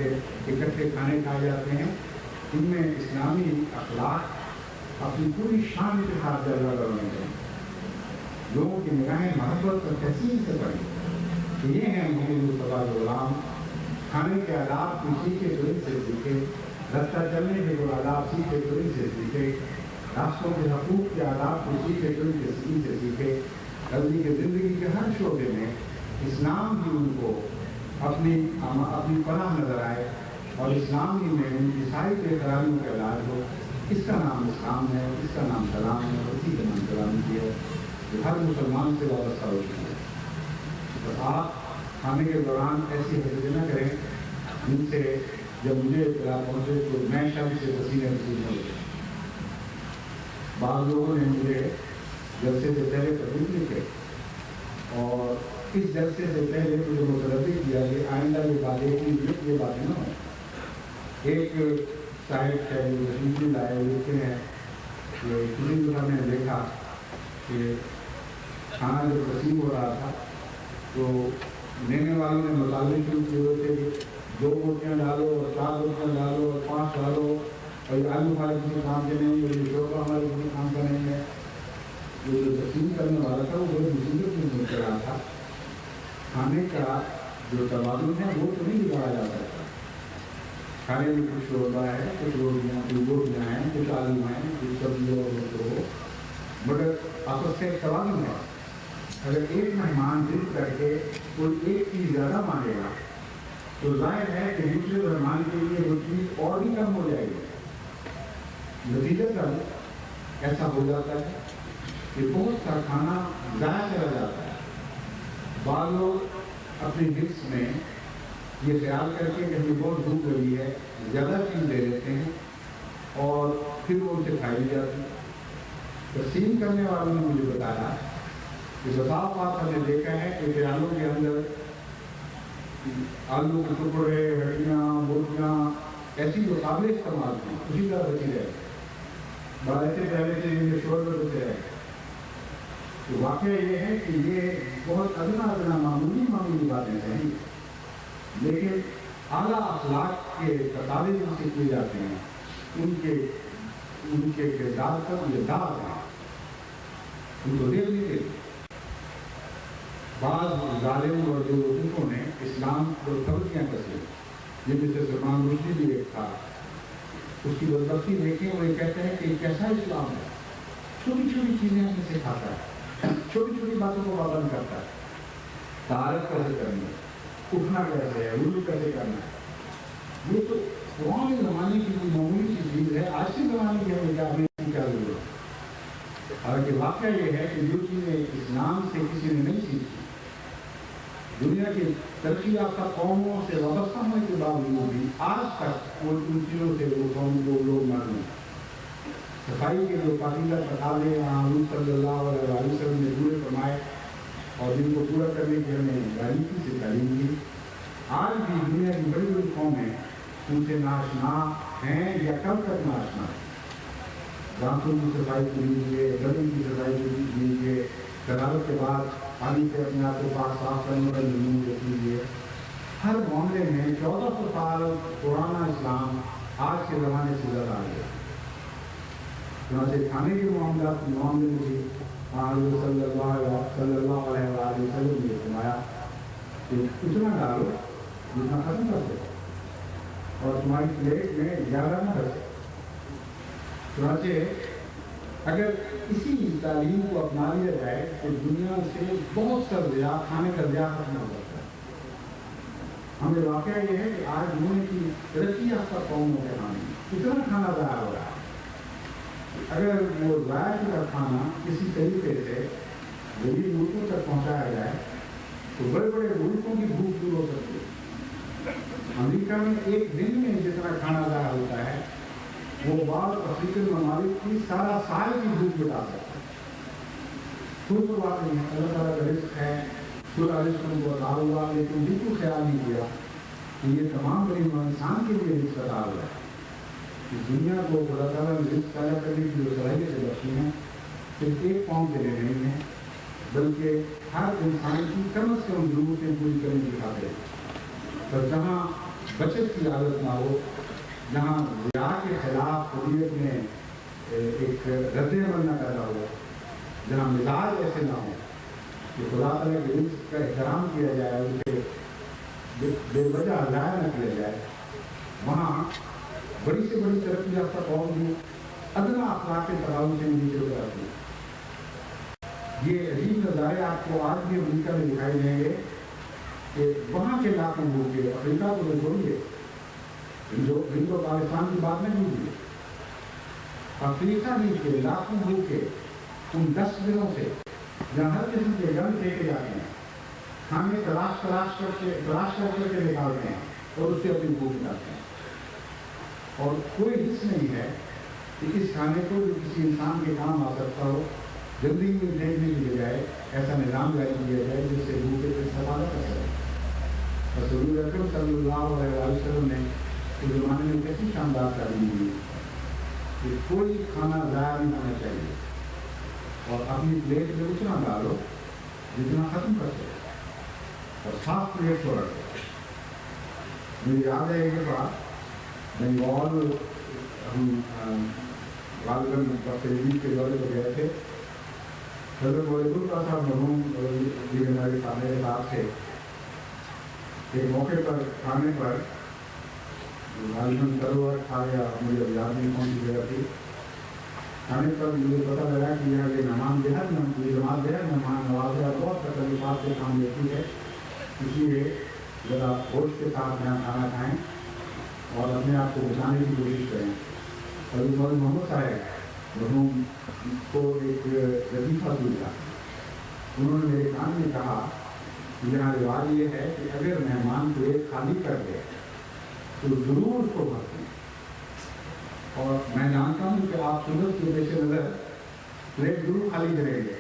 جب اکٹھے کھانے کھائے جاتے ہیں, ان میں اسلامی اخلاق اپنی پوری شان کے ساتھ جلوہ کرنے چاہیے. لوگوں کی نگاہیں محبت اور تحسین سے پڑیں کہ یہ ہیں محمد مصطفیٰ کے غلام. کھانے کے آداب کو سیکھے تو ان سے سیکھے, رستہ چلنے کے جو آداب سیکھے تو ان سے سیکھے, راستوں کے حقوق کے آداب کو سیکھے تو ان سے سیکھے. غزنی کے زندگی کے ہر شعبے میں اسلام ہی ان کو اپنی پناہ نظر آئے اور اسلام ہی میں ان کی ساری بے قراریوں کا علاج ہو. اس کا نام اسلام ہے, اس کا نام سلام ہے, اور اسی کا نام سلامتی ہے جو ہر مسلمان سے وابستہ ہو چکی ہے. بس آپ کھانے کے دوران ایسی حرکتیں نہ کریں جن سے جب مجھے اطلاع پہنچے تو میں شب سے پسینے پسینے ہو گئے. بعض لوگوں نے مجھے جلسے سے پہلے تبلیغ لکھے اور اس جلسے سے پہلے مجھے متردد کیا کہ آئندہ یہ باتیں نہ ہوں. ایک صاحب ہے جو تشریف لائے لکھتے ہیں کہ کسی دفعہ میں نے دیکھا کہ کھانا جب تقسیم ہو رہا تھا تو لینے والوں نے مطالبے شروع کیے ہوئے تھے کہ 2 روٹیاں ڈالو اور 4 روٹیاں ڈالو اور 5 ڈالو, اور یہ آلو ہمارے کسی کام کے نہیں ہے, یہ شوربہ ہمارے کسی کام کا نہیں ہے. جو تقسیم کرنے والا تھا وہ بڑی مصیبت میں مل رہا تھا. کھانے کا جو توازن ہے وہ تو نہیں بگاڑا جا سکتا. کھانے میں کچھ شوربہ ہے, کچھ روٹیاں, کچھ گوشتیاں ہیں, کچھ آلو ہیں, کچھ سبزیوں ہو, مگر آپس سے ایک توازن ہے. اگر ایک مہمان ضد کر کے کوئی ایک چیز زیادہ مانگے گا تو ظاہر ہے کہ دوسرے مہمان کے لیے وہ چیز اور بھی کم ہو جائے گی. نتیجتاً ایسا ہو جاتا ہے کہ بہت سا کھانا ضائع چلا جاتا ہے. بعض لوگ اپنی حص میں یہ خیال کر کے کہ ہمیں بہت بھوک لگی ہے زیادہ چیز لے لیتے ہیں اور پھر وہ ان سے کھائی جاتی. تقسیم کرنے والوں نے مجھے بتایا کہ بتا اوقات ہم نے دیکھا ہے کہ پیالوں کے اندر آلو کے ٹکڑے, ہڈیاں, بوٹیاں ایسی جو قابل استعمال تھیں اسی طرح بچی رہے. بڑا ایسے پہلے سے ان کے شور میں بچے رہے. تو واقعہ یہ ہے کہ یہ بہت ادنا معمولی باتیں ہیں, لیکن اعلیٰ اخلاق کے تقاضے جن سے کیے جاتے ہیں ان کے کردار پر یہ داغ ہے. ان کو دیکھ لیتے بعض ظالم اور جو لوگوں نے اسلام کو تبدیلیاں کسی جن میں سے سلمان رشدی بھی ایک تھا. اس کی بدبختی دیکھیں اور یہ کہتے ہیں کہ کیسا اسلام ہے, چھوٹی چھوٹی چیزیں ہمیں سکھاتا ہے, چھوٹی چھوٹی باتوں کو پابند کرتا ہے. طہارت کیسے کرنی ہے, اٹھنا کیسے ہے, وضو کیسے کرنا ہے. یہ تو پرانے زمانے کی کوئی معمولی سی چیز ہے. آج کے زمانے کی ہمیں کیا ضرورت ہے. حالانکہ واقعہ یہ ہے کہ جو چیزیں اسلام سے کسی نے نہیں سیکھی, دنیا کی ترقی یافتہ قوموں سے وابستہ ہونے کے باوجود بھی آج تک وہ ان چیزوں سے وہ قوم کو لوگ معلوم ہیں. صفائی کے جو پاکیزہ تقاضے حضور صلی اللہ علیہ وسلم نے پورے فرمائے اور جن کو پورا کرنے کی ہمیں باریکی سے تعلیم دی, آج بھی دنیا کی بڑی بڑی قومیں ان سے ناشنا ہیں یا کب تک ناشنا ہیں. دانتوں کی صفائی کے لیجیے, بدن کی صفائی کے لیجیے, غسالت کے بعد پانی سے اپنے آپ کو پاک صاف کرنے کا ضرور دیکھ لیجیے. ہر معاملے میں 1400 سال پرانا اسلام آج کے زمانے سے زیادہ آ گیا. چنانچہ کھانے کے معاملے میں بھی حضرت صلی اللہ علیہ وسلم نے فرمایا کہ اتنا ڈالو جتنا ختم کر دو اور تمہاری پلیٹ میں زیادہ نہ رکھو. چنانچہ اگر اسی تعلیم کو اپنا لیا جائے تو دنیا سے بہت سا ضیاع, کھانے کا ضیاع ختم ہو جاتا ہے. ہمیں واقعہ یہ ہے کہ آج دنیا کی ترقی یافتہ قوموں کے کھانے اتنا کھانا ضائع ہو رہا ہے. اگر وہ ضائع شدہ کھانا کسی طریقے سے غریب ملکوں تک پہنچایا جائے تو بڑے بڑے ملکوں کی بھوک دور ہو سکتی ہے. امریکہ میں ایک دن میں جتنا کھانا ضائع ہوتا ہے وہ بعض افریقی ممالک کی سارا سال کی بھوک مٹا سکتا ہے. کوئی پرواہ نہیں ہے، اللہ تعالیٰ کا رزق ہے، پورا رزق ان کو عطا ہوا، لیکن بالکل خیال نہیں کیا کہ یہ تمام بڑی انسان کے لیے رزق عطا ہوا ہے. اس دنیا کو خدا تعالیٰ نے رزق پیدا کرنے کی جو صلاحیتیں بخشی ہیں صرف ایک قوم کے لیے نہیں ہیں، بلکہ ہر انسان کی کم از کم ضرورتیں پوری کرنے کی خاطر ہے. پر جہاں بچت کی عادت نہ ہو، جہاں ضیاع کے خلاف طبیعت میں ایک رد عمل نہ پیدا ہو، جہاں مزاج ایسے نہ ہو کہ خدا تعالیٰ کے رزق کا احترام کیا جائے، اسے بے وجہ ضائع نہ کیا جائے، وہاں بڑی سے بڑی ترقی یافتہ قوم بھی ادنا اخلاق کے تقاضوں سے نیچے اتر آتی ہے. یہ عجیب نظارے آپ کو آج بھی امریکہ میں دکھائی دیں گے کہ وہاں کے لاکھوں بھوکے، افریقہ کو تو چھوڑیے، ان کو پاکستان کی بات نہیں ہوئی، افریقہ بھی کے لاکھوں بھوکے ان 10 دنوں سے جہاں ہر قسم کے گن پھینکے جاتے ہیں، کھانے تلاش کر کے نکالتے ہیں اور اس سے اپنی بھوک مٹاتے ہیں. اور کوئی حص نہیں ہے کہ اس کھانے کو جو کسی انسان کے کام آ سکتا ہو جلدی میں پھینکنے کی بجائے ایسا نظام جاری کیا جائے جس سے بھوکے سے استفادہ کر سکے. رسول اکرم صلی اللہ علیہ وسلم نے اس زمانے میں کیسی شاندار تعلیم دی کہ کوئی کھانا ضائع نہیں ہونا چاہیے اور اپنی پلیٹ میں اتنا ڈالو جتنا ختم کر سکے اور صاف پلیٹ کو رکھو. مجھے یاد ہے یہ بات، بنگال ہم غالباً تقریبی کے دورے پہ گئے تھے. حضرت وحید اللہ صاحب مرحوم جی ہمارے خانے کے ساتھ تھے. ایک موقع پر کھانے پر غالباً تروور تھا یا مجھے یاد نہیں کون سی جگہ تھی، کھانے پر مجھے پتہ لگا کہ یہاں کے مہمان بےحد مہمان نوازی اور بہت تکلیفات سے کام لیتی ہے، اس لیے ذرا ہوش کے ساتھ یہاں کھانا کھائیں اور اپنے آپ کو بچانے کی کوشش کریں. حضرت محمد صاحب مرحوم کو ایک لطیفہ پوچھا، انہوں نے میرے کان میں کہا کہ یہاں رواج یہ ہے کہ اگر مہمان پلیٹ خالی کر دے تو ضرور اس کو بھرتے ہیں، اور میں جانتا ہوں کہ آپ سنت کے پیش نظر پلیٹ ضرور خالی کریں گے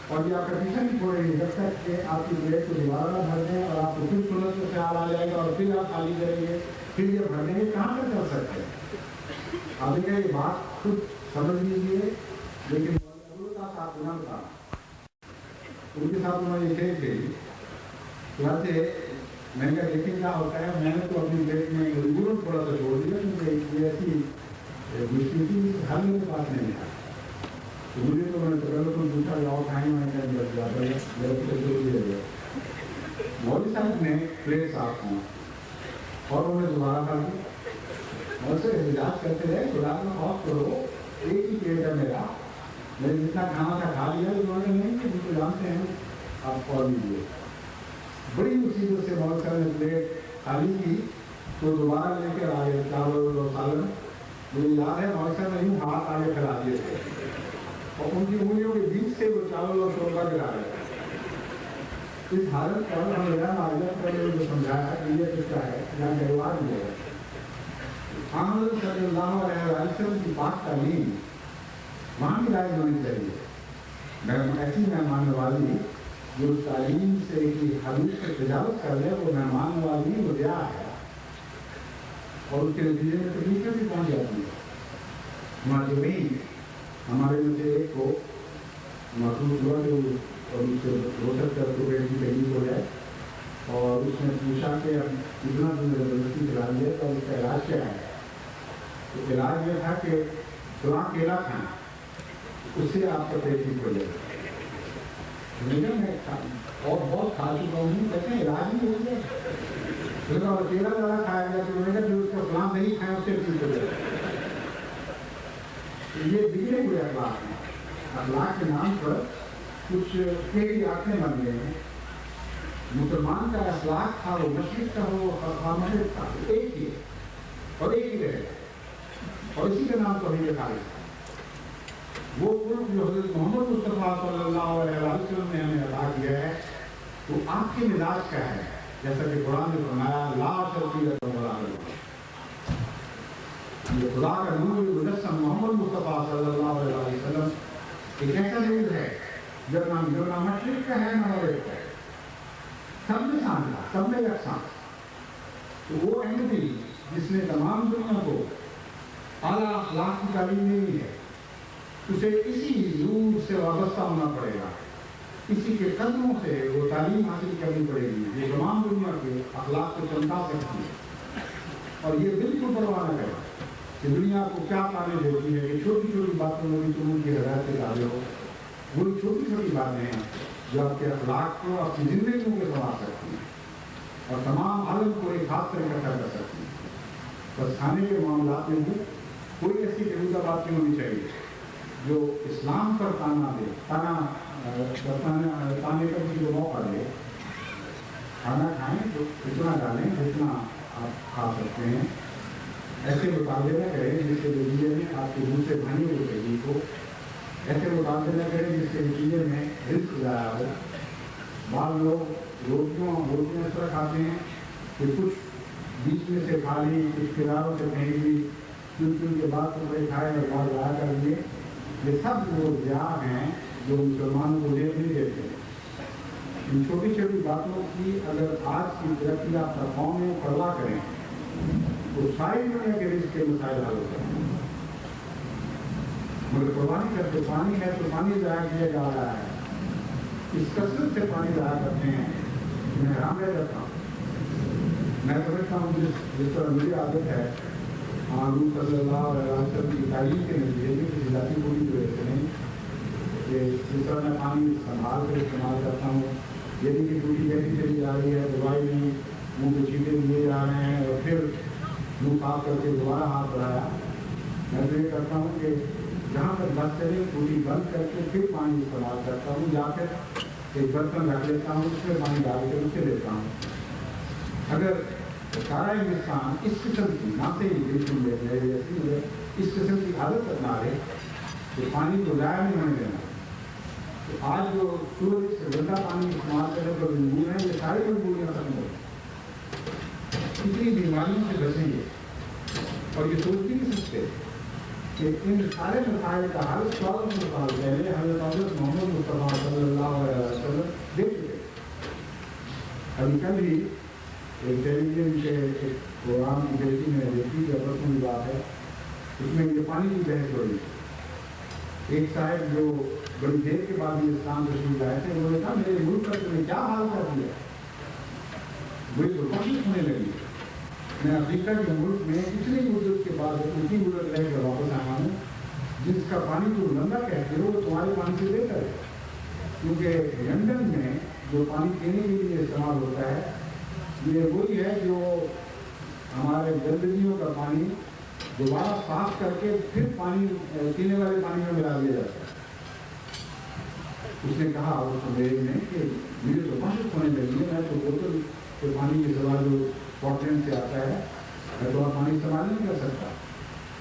اور یہ آپ کا پیچھا نہیں چھوڑیں گے جب تک کہ آپ کی پلیٹ کو دوبارہ نہ بھر دیں اور آپ کو پھر سنت کا خیال آ جائے گا اور پھر آپ خالی کریں گے، پھر یہ بھرنے کے کہاں تک چل سکتے ہیں. آپ نے کہا یہ بات خود سمجھ لیجیے، لیکن صاحب گناہ تھا ان کے ساتھ انہوں نے یہ کہہ گئی چنانچہ میں نے کہا دیکھیں کیا ہوتا ہے. میں نے تو اپنی پیٹ میں مجبوراً تھوڑا سا چھوڑ دیا کیونکہ یہ ایسی مشکل تھی ہر میرے پاس نہیں تھا. تو مجھے تو میں نے پہلے تو پوچھا جاؤ کھائیں، میں نے کہا زیادہ میرا پیٹ ضروری ہے. مولوی صاحب نے پلیٹ صاف کی اور انہوں نے دوبارہ کھا دی اور سے احتجاج کرتے رہے خدا کا خوف کرو، ایک ہی پیٹ ہے میرا، میں نے جتنا کھانا تھا کھا لیا. تو انہوں نے نہیں کہ مجھے جانتے ہیں آپ کھول لیجیے. بڑی مصیبت سے مولوی صاحب نے پلیٹ خالی کی تو دوبارہ لے کے آئے چاول اور سالن. مجھے یاد ہے مولوی صاحب نے یوں ہاتھ آگے پھیلا دیے تھے اور ان کی انگلیوں کے بیچ سے وہ چاول اور شوربہ گرا رہے تھے. اس حالت پر ہم نے سمجھایا کہ یہ کیا ہے، یہاں کا رواج یہ ہے. محمد صلی اللہ علیہ وسلم کی پاک تعلیم وہاں کی رائج ہونی چاہیے. ایسی مہمان نوازی جو تعلیم سے کی حدود سے تجاوز کر لے وہ مہمان نوازی وہ دیا ہے اور اس کے نتیجے میں تکلیفیں بھی پہنچ جاتی ہیں. ہمارے میں سے ایک کو محسوس ہوا کہ اور اس سے روشن کر کے پیٹ کی تکلیف ہو جائے اور اس نے پوچھا کہ اب کتنا تم نے زبردستی کھلا دیا تو اس کا علاج کیا ہے. تو علاج یہ تھا کہ فلاں کیلا کھائیں، اس سے آپ کا پیٹ ٹھیک ہو جائے گا. میں اور بہت کھا چکا ہوں، کہتے ہیں علاج نہیں ہو گیا اور کیلا زیادہ کھایا گیا تو میں نے کہا اس کا فلاں نہیں کھائیں اس سے ٹھیک ہو جائے گا. یہ بگڑے ہوئے اخلاق ہیں. اخلاق کے نام پر کچھ کئی آنکھیں بن گئے ہیں. مسلمان کا اخلاق تھا وہ مشرق کا ہو مغرب کا ایک ہی ہے اور ایک ہی رہے گا اور اسی کا نام توحید خالص ہے. وہ قرب جو حضرت محمد مصطفیٰ صلی اللہ علیہ وسلم نے ہمیں عطا کیا ہے تو آپ کے مزاج کا ہے، جیسا کہ قرآن نے فرمایا لا تبدیل لخلق. یہ خدا کا نور مجسم محمد مصطفیٰ صلی اللہ علیہ وسلم ایک ایسا نور ہے جو نہ مشرق کا ہے نہ مغرب کا ہے، سب میں شامل ہے، سب میں یکساں۔ تو وہ احمدی جس نے تمام دنیا کو اعلیٰ اخلاق کی تعلیم دینی ہے، اسے اسی نور سے وابستہ ہونا پڑے گا، اسی کے قدموں سے وہ تعلیم حاصل کرنی پڑے گی جو تمام دنیا کے اخلاق کو چمکا سکتی ہے۔ اور یہ بالکل پرواہ نہ کرے کہ دنیا کو کیا تعلیم دیتی ہے کہ چھوٹی چھوٹی باتوں میں بھی تم ان کی ہدایت کے تابع ہو۔ وہی چھوٹی چھوٹی باتیں ہیں جو آپ کے اخلاق کو، آپ کی زندگیوں کو سنوار سکتی ہیں اور تمام عالم کو ایک ہاتھ پر اکٹھا کر سکتی ہیں۔ بس کھانے کے معاملات میں بھی کوئی ایسی بےہودہ بات نہیں ہونی چاہیے جو اسلام پر تانے کا کسی کو موقع دے۔ کھانا کھائیں تو اتنا ڈالیں جتنا آپ کھا سکتے ہیں، ایسے مطالبے نہ کریں جس کے نتیجے میں آپ کے منہ سے بھانی ہو تکلیف ہو، ایسے مطالبے نہ کریں جس کے نتیجے میں رزق ضائع ہو۔ بعض لوگ روٹیاں اس طرح کھاتے ہیں کہ کچھ بیچ میں سے کھا لی، کچھ کناروں سے کہیں بھی چن کے بعد ٹکڑے کھائے اور بعد ضائع کر دیے۔ یہ سب وہ ضیاع ہیں جو مسلمانوں کو دیکھ نہیں دیتے۔ ان چھوٹی چھوٹی باتوں کی اگر آج کی ترقی یافتہ قومیں پرواہ کریں تو ساری دنیا کے رزق کے مسائل حل ہو جائیں گے۔ مگر پرواہ نہیں کرتے، پانی ہے تو پانی ضائع کیا جا رہا ہے، اس کثرت سے پانی ضائع کرتے ہیں، میں حیران رہ جاتا ہوں۔ میں سمجھتا ہوں جس طرح میری عادت ہے حضور صلی اللہ علیہ وسلم کی تعلیم کے نتیجے میں کسی ذاتی بولی کی وجہ سے نہیں، کہ جس طرح میں پانی سنبھال کر استعمال کرتا ہوں، یہ نہیں کہ ٹوٹی بہتی چلی جا رہی ہے، دوائی نہیں، منہ پہ چھینٹے دیے جا رہے ہیں اور پھر منہ صاف کر کے دوبارہ ہاتھ بڑھایا۔ میں تو یہ کرتا ہوں کہ جہاں تک بس چلے ٹوٹی بند کر کے پھر پانی استعمال کرتا ہوں، یا پھر ایک برتن رکھ لیتا ہوں، اس میں پانی ڈال کے اسے لیتا ہوں۔ اگر سارا ہندوستان اس قسم کی نہ سے ہی بالکل لے جائے، اس قسم کی عادت اپنا لے کہ پانی کو ضائع نہیں ہونے دینا، تو آج جو سورج سے گندا پانی استعمال کرنے پر مجبور ہیں، یہ ساری مجبوریاں ختم ہو کتنی بیماریوں سے بچیں گے۔ اور یہ سوچ بھی نہیں سکتے کہ ان سارے مسائل کا حل 1400 سال پہلے حضرت محمد مصطفیٰ صلی اللہ علیہ وسلم دے چکے۔ ابھی کل ہی ایک ٹیلی ویژن کے ایک پروگرام کی بیٹی میں دیکھی کہ پرسوں کی بات ہے، اس میں یہ پانی کی بحث ہو رہی تھی۔ ایک صاحب جو بڑی دیر کے بعد ہندوستان تشریف لائے تھے، انہوں نے کہا میرے ملک کا تم نے کیا حال کر دیا، وہی تو کوشش ہونے لگی۔ میں افریقہ کے ملک میں اتنی مدت کے بعد اتنی مدت رہ کر واپس آیا ہوں، جس کا پانی تم گندا کہتے ہو وہ تمہارے پانی سے بہتر ہے، کیونکہ لندن میں جو پانی پینے کے لیے استعمال ہوتا ہے یہ وہی ہے جو ہمارے گندگیوں کا پانی دوبارہ صاف کر کے پھر پانی پینے والے پانی میں ملا دیا جاتا ہے۔ اس نے کہا اس انگریز نے کہ مجھے تو بہت ہونے لگی ہے، میں تو بوتل کے پانی کے سوا جو اسکاٹ سے آتا ہے میں تو پانی استعمال نہیں کر سکتا۔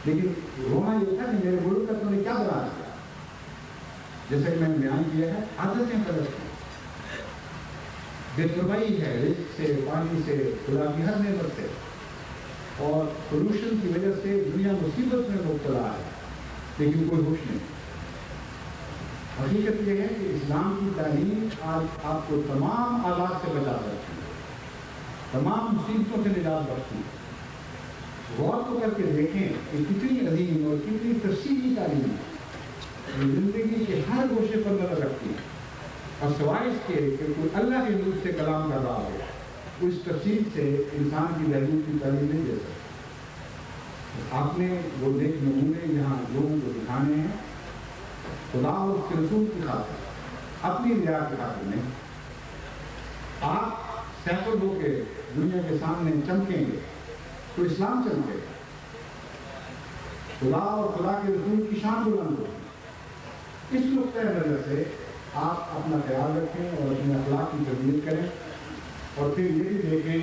لیکن رونا یہ تھا کہ میرے ملک کا تم نے کیا بنا دیا، جیسے کہ میں نے بیان کیا ہے، عادتیں غلط ہیں، بے پرواہی ہے رزق سے، پانی سے، خدا کی ہر نعمت سے، اور پولوشن کی وجہ سے دنیا مصیبت میں مبتلا ہے، لیکن کوئی ہوش نہیں۔ حقیقت یہ ہے کہ اسلام کی تعلیم آج آپ کو تمام آلات سے بچا سکتی ہے، تمام مصیبتوں سے نجات بخشتی ہے۔ غور تو کر کے دیکھیں کہ کتنی عظیم اور کتنی تفصیلی تعلیم ہے، زندگی کے ہر گوشے پر نظر رکھتی ہے، اور سوائے اس کے کہ کوئی اللہ کے نور سے کلام کر رہا ہو، اس تفصیل سے انسان کی ذہنیت کی تعلیم نہیں دے سکتا۔ آپ نے وہ نیک نمونے یہاں لوگوں کو دکھانے ہیں، خدا اور اس کے رسول کی خاطر، اپنی ریا کی خاطر نہیں۔ آپ سینکڑوں ہو کے دنیا کے سامنے چمکیں گے تو اسلام چمکے گا، خدا اور خدا کے رسول کی شان بلند ہوگی۔ اس نقطۂ نظر سے آپ اپنا خیال رکھیں اور اپنے اخلاق کی تربیت کریں، اور پھر یہ بھی دیکھیں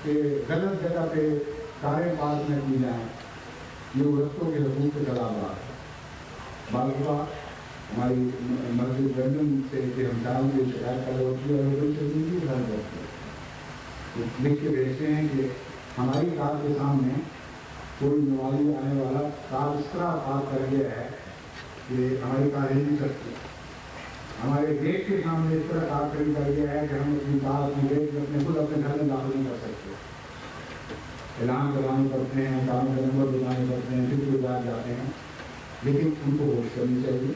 کہ غلط جگہ پہ کاریں پاس نہ کی جائیں، یہ رستوں کے حقوق کے خلاف ہے۔ بعض اوقات ہماری مسجد لندن سے کہ ہم شام کی شکایت کر ہوتی ہے اور زندگی بھر کرتی ہے، لکھ کے بھیجتے ہیں کہ ہماری کار کے سامنے کوئی نوالی آنے والا کار اس طرح پارک کر گیا ہے کہ ہماری کار ہل نہیں سکتی۔ ہمارے گیٹ کے سامنے اس طرح کار کھڑی کر دیا ہے کہ ہم اپنی کار اپنی گیٹ اپنے خود اپنے گھر میں داخل نہیں کر سکتے. اعلان کروانے پڑتے ہیں, کاروں کا نمبر بتانے پڑتے ہیں, پھر کوئی بات جاتے ہیں. لیکن ان کو ہوش کرنی چاہیے.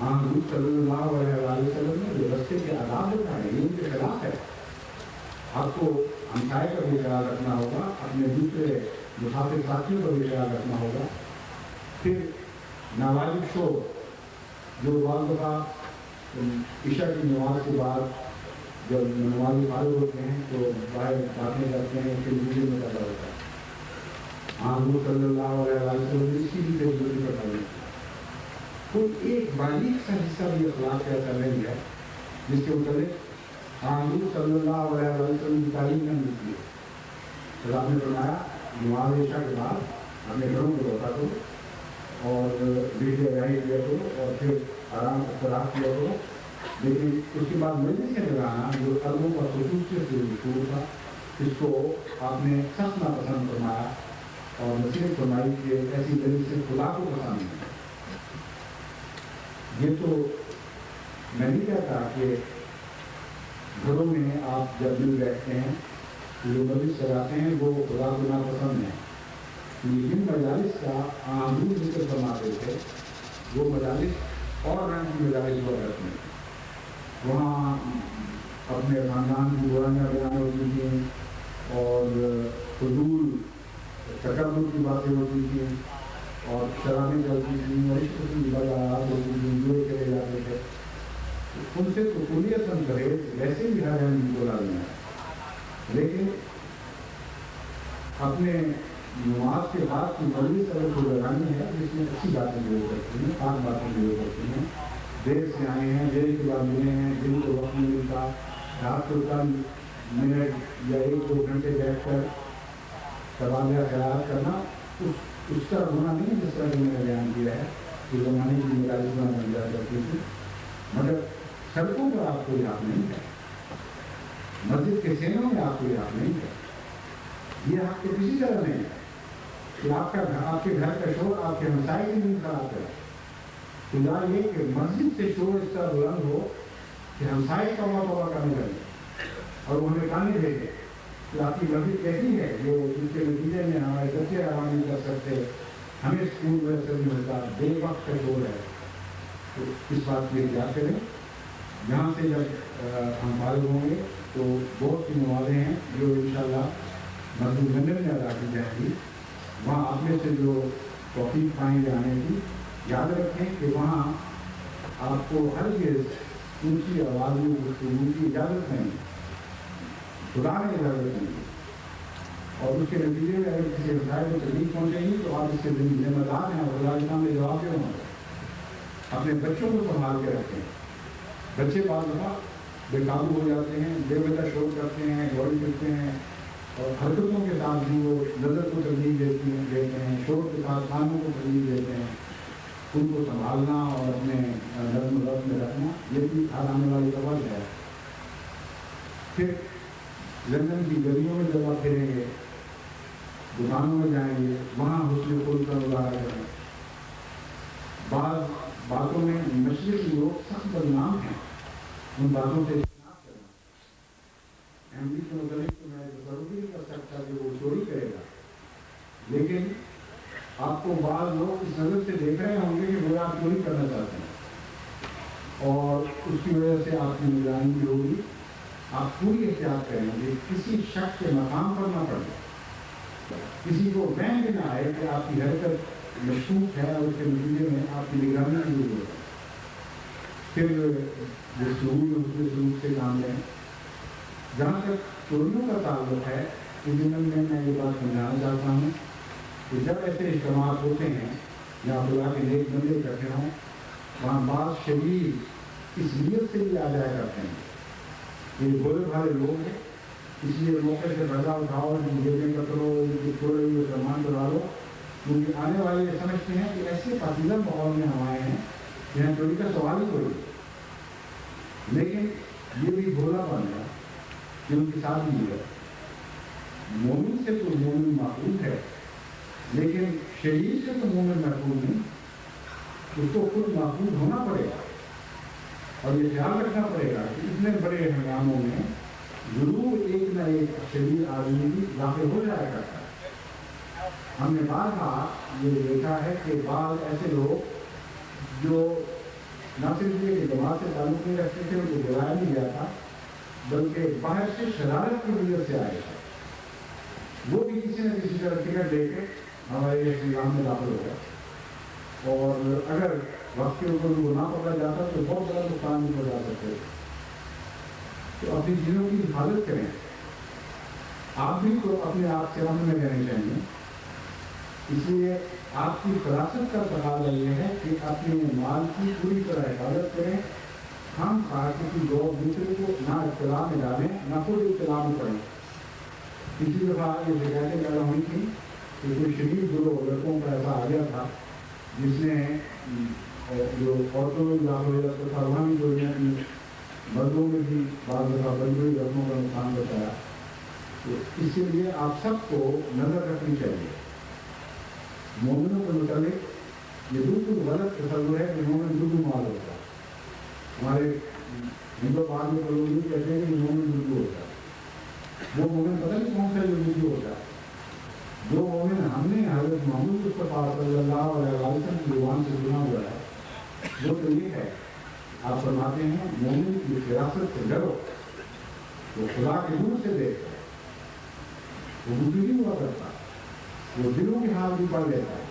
حضور صلی اللہ علیہ وسلم نے جو رستے کے آداب بتائے یہ ان کے خلاف ہے. آپ کو ہمسائے کا بھی خیال رکھنا ہوگا, اپنے دوسرے مسافر ساتھیوں کا بھی خیال رکھنا ہوگا. پھر ناواجب شور جو بعض دفعہ عشاء کی نماز کے بعد جب نمازی فارغ ہوتے ہیں تو باہر باتیں کرتے ہیں, پھر ویڈیو میں پیدا ہوتا ہے. حضور صلی اللہ علیہ وسلم نے اسی لیے ضروری بتائی. کوئی ایک باریک سا حصہ بھی اخلاق کا ایسا نہیں ہے جس کے متعلق حضور صلی اللہ علیہ وسلم کی تعلیم نہیں ملتی ہے. پھر آپ نے فرمایا نماز عشاء کے بعد اپنے گھروں کو لوٹا کرو اور ویڈیو رہی کیا کرو اور پھر آرام استراحت کیا کرو. لیکن اس کے بعد مجلس سے لگانا جو قلبوں کا خصوصیت جو مشہور تھا اس کو آپ نے سخت ناپسند فرمایا اور نصیحت فرمائی کہ ایسی مجلس سے خدا کو پسند نہیں. یہ تو میں نہیں کہتا کہ گھروں میں آپ جب مل بیٹھتے ہیں جو مجلس لگاتے ہیں وہ خدا کو ناپسند ہے. جن مجالس کا حضور ذکر فرماتے تھے وہ مجالس اور رنگ کی مجالس ہوا کرتے ہیں. وہاں اپنے خاندان کی برائیاں بیان ہوتی تھیں اور فضول تکبر کی باتیں ہوتی تھیں اور شرابیں چلتی تھیں اور اس قسم کی باتیں ہوتی تھیں, جو چلے جاتے تھے. ان سے تو کلیتاً پرہیز ویسے بھی ہر آدمی کو لازم ہے. لیکن اپنے نماز کے بعد کی مجلس اگر کوئی لگانی ہے جس میں اچھی باتیں بھی ہو سکتی ہیں, پاک باتیں بھی ہو سکتی ہیں, دیر سے آئے ہیں, دیر کے بعد ملے ہیں, دن کو وقت نہیں ملتا, رات کو چند منٹ یا 1-2 گھنٹے بیٹھ کر تبادلہ خیال کرنا اس کا ہونا نہیں جس طرح کہ میں نے بیان کیا ہے کہ زمانے کی ملازمہ بن جا کرتی تھی. مگر سڑکوں پر آپ کوئی حق نہیں ہے, مسجد کے سینوں میں آپ کوئی حق نہیں ہے. یہ حق تو کسی طرح نہیں ہے کہ آپ کے گھر کا شور آپ کے ہمسائے کی نہیں خراب کرے. خدا یہ کہ مسجد سے شور اس طرح بلند ہو کہ ہمسائے توبہ کرنے لگے اور وہ ہمیں کہانی بھیجے کہ آپ کی مسجد کیسی ہے جو جس کے نتیجے میں ہمارے بچے آرام نہیں کر سکتے, ہمیں اسکول میں اثر نہیں ہوتا, بے وقت کا شور ہے. تو اس بات کی احتیاط کریں. یہاں سے جب ہم فارغ ہوں گے تو بہت سی نمازیں ہیں جو انشاءاللہ مسجد لندن میں ادا کی جائیں گی. وہاں آپ میں سے جو توفیق پائیں گے آنے کی, یاد رکھیں کہ وہاں آپ کو ہرگز اونچی آواز میں گفتگو کی اجازت نہیں, خدا نے اجازت نہیں دی. اور اس کے نتیجے میں اگر کسی مسائل کو تکلیف پہنچے گی تو آپ اس کے ذمہ دار ہیں اور خدا کے سامنے جواب دے ہوں. اپنے بچوں کو سنبھال کے رکھیں. بچے بعض دفعہ بے قابو ہو جاتے ہیں, بے وجہ شور کرتے ہیں, گوڑی کرتے ہیں اور حرکتوں کے ساتھ بھی وہ نظر کو تکلیف دیتے ہیں, شور کے ساتھ کانوں کو تکلیف دیتے ہیں. ان کو سنبھالنا اور اپنے نظم و ضبط میں رکھنا یہ بھی آنے والی سبق ہے. پھر لندن کی گلیوں میں جب آپ پھریں گے, دکانوں میں جائیں گے, وہاں حسن خلق کا مظاہرہ کریں. بعض باتوں میں مشرقی لوگ سخت بدنام ہیں, ان باتوں سے اجتناب کرنا. احمدی کے متعلق تو میں تصور نہیں کر سکتا کہ وہ چوری کرے گا, لیکن آپ کو بعض لوگ اس نظر سے دیکھ رہے ہوں گے کہ وہ آپ چوری کرنا چاہتے ہیں اور اس کی وجہ سے آپ کی نگرانی بھی ہوگی. آپ پوری احتیاط کریں گے کسی شخص کے مقام پر نہ پڑے, کسی کو وہم بھی نہ آئے کہ آپ کی حرکت مشکوک ہے اور اس کے نتیجے میں آپ کی نگرانی کی ضرورت ہے. پھر جو سلوک سے کام لیں. جہاں تک چوریوں کا تعلق ہے اس دن میں یہ بات سمجھانا چاہتا ہوں کہ جب ایسے اجتماعات ہوتے ہیں یا خدا کے نیک بندے اکٹھے ہوں, وہاں بعض شریر اس نیت سے بھی آ جایا کرتے ہیں یہ بولے بھالے لوگ ہیں, اس لیے موقع سے فائدہ اٹھاؤ, ان کی جیبیں کترو, ان کی چھوڑے ہوئے سامان کرا لو. کیونکہ آنے والے یہ سمجھتے ہیں کہ ایسے پاکیزہ ماحول میں ہم آئے ہیں جہاں چوری کا سوال ہی کوئی. لیکن یہ بھی بھولا پن ہے کہ ان کے ساتھ بھی ہے. مومن سے تو مومن محفوظ ہے, لیکن شریر سے تو مومن محفوظ نہیں, اس کو خود محفوظ ہونا پڑے گا. اور یہ خیال رکھنا پڑے گا کہ اتنے بڑے ہنگاموں میں ضرور ایک نہ ایک شریر آدمی بھی داخل ہو جایا کرتا ہے۔ ہم نے بارہا یہ دیکھا ہے کہ بعض ایسے لوگ جو نہ صرف یہ جماعت سے تعلق نہیں رکھتے تھے، ان کو بلایا نہیں گیا تھا، بلکہ باہر سے شرارت کی وجہ سے آئے تھے، وہ بھی کسی نہ کسی طرح ٹکٹ دے کے ہمارے اسلام میں داخل ہو گیا، اور اگر وقت کے اوپر ان کو نہ پکڑا جاتا تو بہت بڑا نقصان بھی ہو جا سکتے۔ تو اپنی چیزوں کی حفاظت کریں، آپ بھی تو اپنے آپ سے امن میں رہنے چاہیے، اس لیے آپ کی فراست کا تقاضا یہ ہے کہ اپنے مال کی پوری طرح حفاظت کریں، ہم کسی لوگ دوسرے کو نہ اطلاع میں ڈالیں نہ خود اطلاع میں پڑیں۔ کسی دفعہ یہ شکایتیں پیدا ہوئی تھی کہ کوئی شریف گروہ لڑکوں کا ایسا آ گیا تھا جس نے جو عورتوں میں داخل ہو جاتا تھا وہاں بھی گولیاں کی، مردوں میں بھی بعض دفعہ بندوئی رقموں کا نقصان بتایا۔ تو اس کے لیے آپ سب کو نظر رکھنی چاہیے۔ مومنوں کے متعلق یہ بالکل غلط تصور ہے کہ مومن دردو مال ہوتا ہے۔ ہمارے ہندو پاک میں لوگ یہ کہتے ہیں کہ مومن دردو ہوتا ہے، وہ مومن پتہ نہیں کون سا دردو ہوتا ہے۔ جو مومن ہم نے حضرت محمد مصطفیٰ صلی اللہ علیہ وسلم کی زبان سے سنا ہوا ہے وہ تو یہ ہے، آپ فرماتے ہیں مومن کی فراست سے ڈرو، وہ خدا کے نور سے دیکھتا ہے، وہ بزرگ نہیں ہوا کرتا، وہ دلوں کے حال بھی پڑھ لیتا ہے۔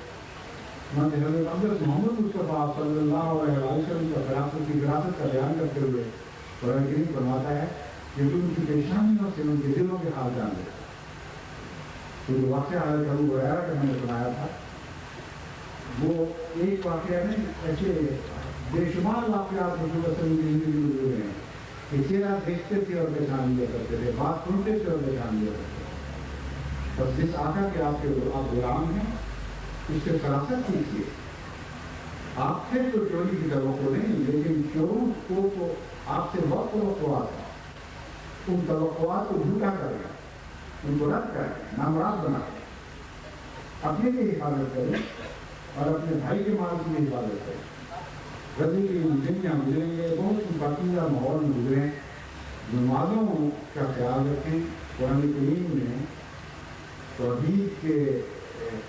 حضرت حضرت محمد مصطفیٰ صلی اللہ علیہ وسلم کا فراست کی فراست کا بیان کرتے ہوئے قرآن کریم فرماتا ہے کہ تم کی پیشانیوں سے ان کے دلوں کے حال جان لیتا ہے۔ تو جو واقعہ حضرت ابو ہریرہ کا میں نے سنایا تھا، وہ ایک واقعہ نہیں، ایسے بے شمار واقعات رسول اللہ صلی اللہ علیہ وسلم کی زندگی میں گزرے ہیں کہ چہرہ دیکھتے تھے اور پہچان لیا کرتے تھے، بات سنتے تھے اور پہچان لیا کرتے تھے۔ بس جس آقا کے آپ غلام ہیں اس سے فراست کیجیے، آپ سے تو چوری کی توقع نہیں، لیکن چوروں کو تو آپ سے بہت توقعات ہیں، ان توقعات کو جھوٹا کریں، ان کو رد کریں، نامراد بنا کریں، اپنے کی حفاظت کریں اور اپنے بھائی کے مال کی حفاظت کریں۔ غزے کی زندگیاں گزریں گے، بہت پاکیزہ ماحول میں گزریں، نمازوں کا خیال رکھیں۔ قرآن کریم نے توحید کے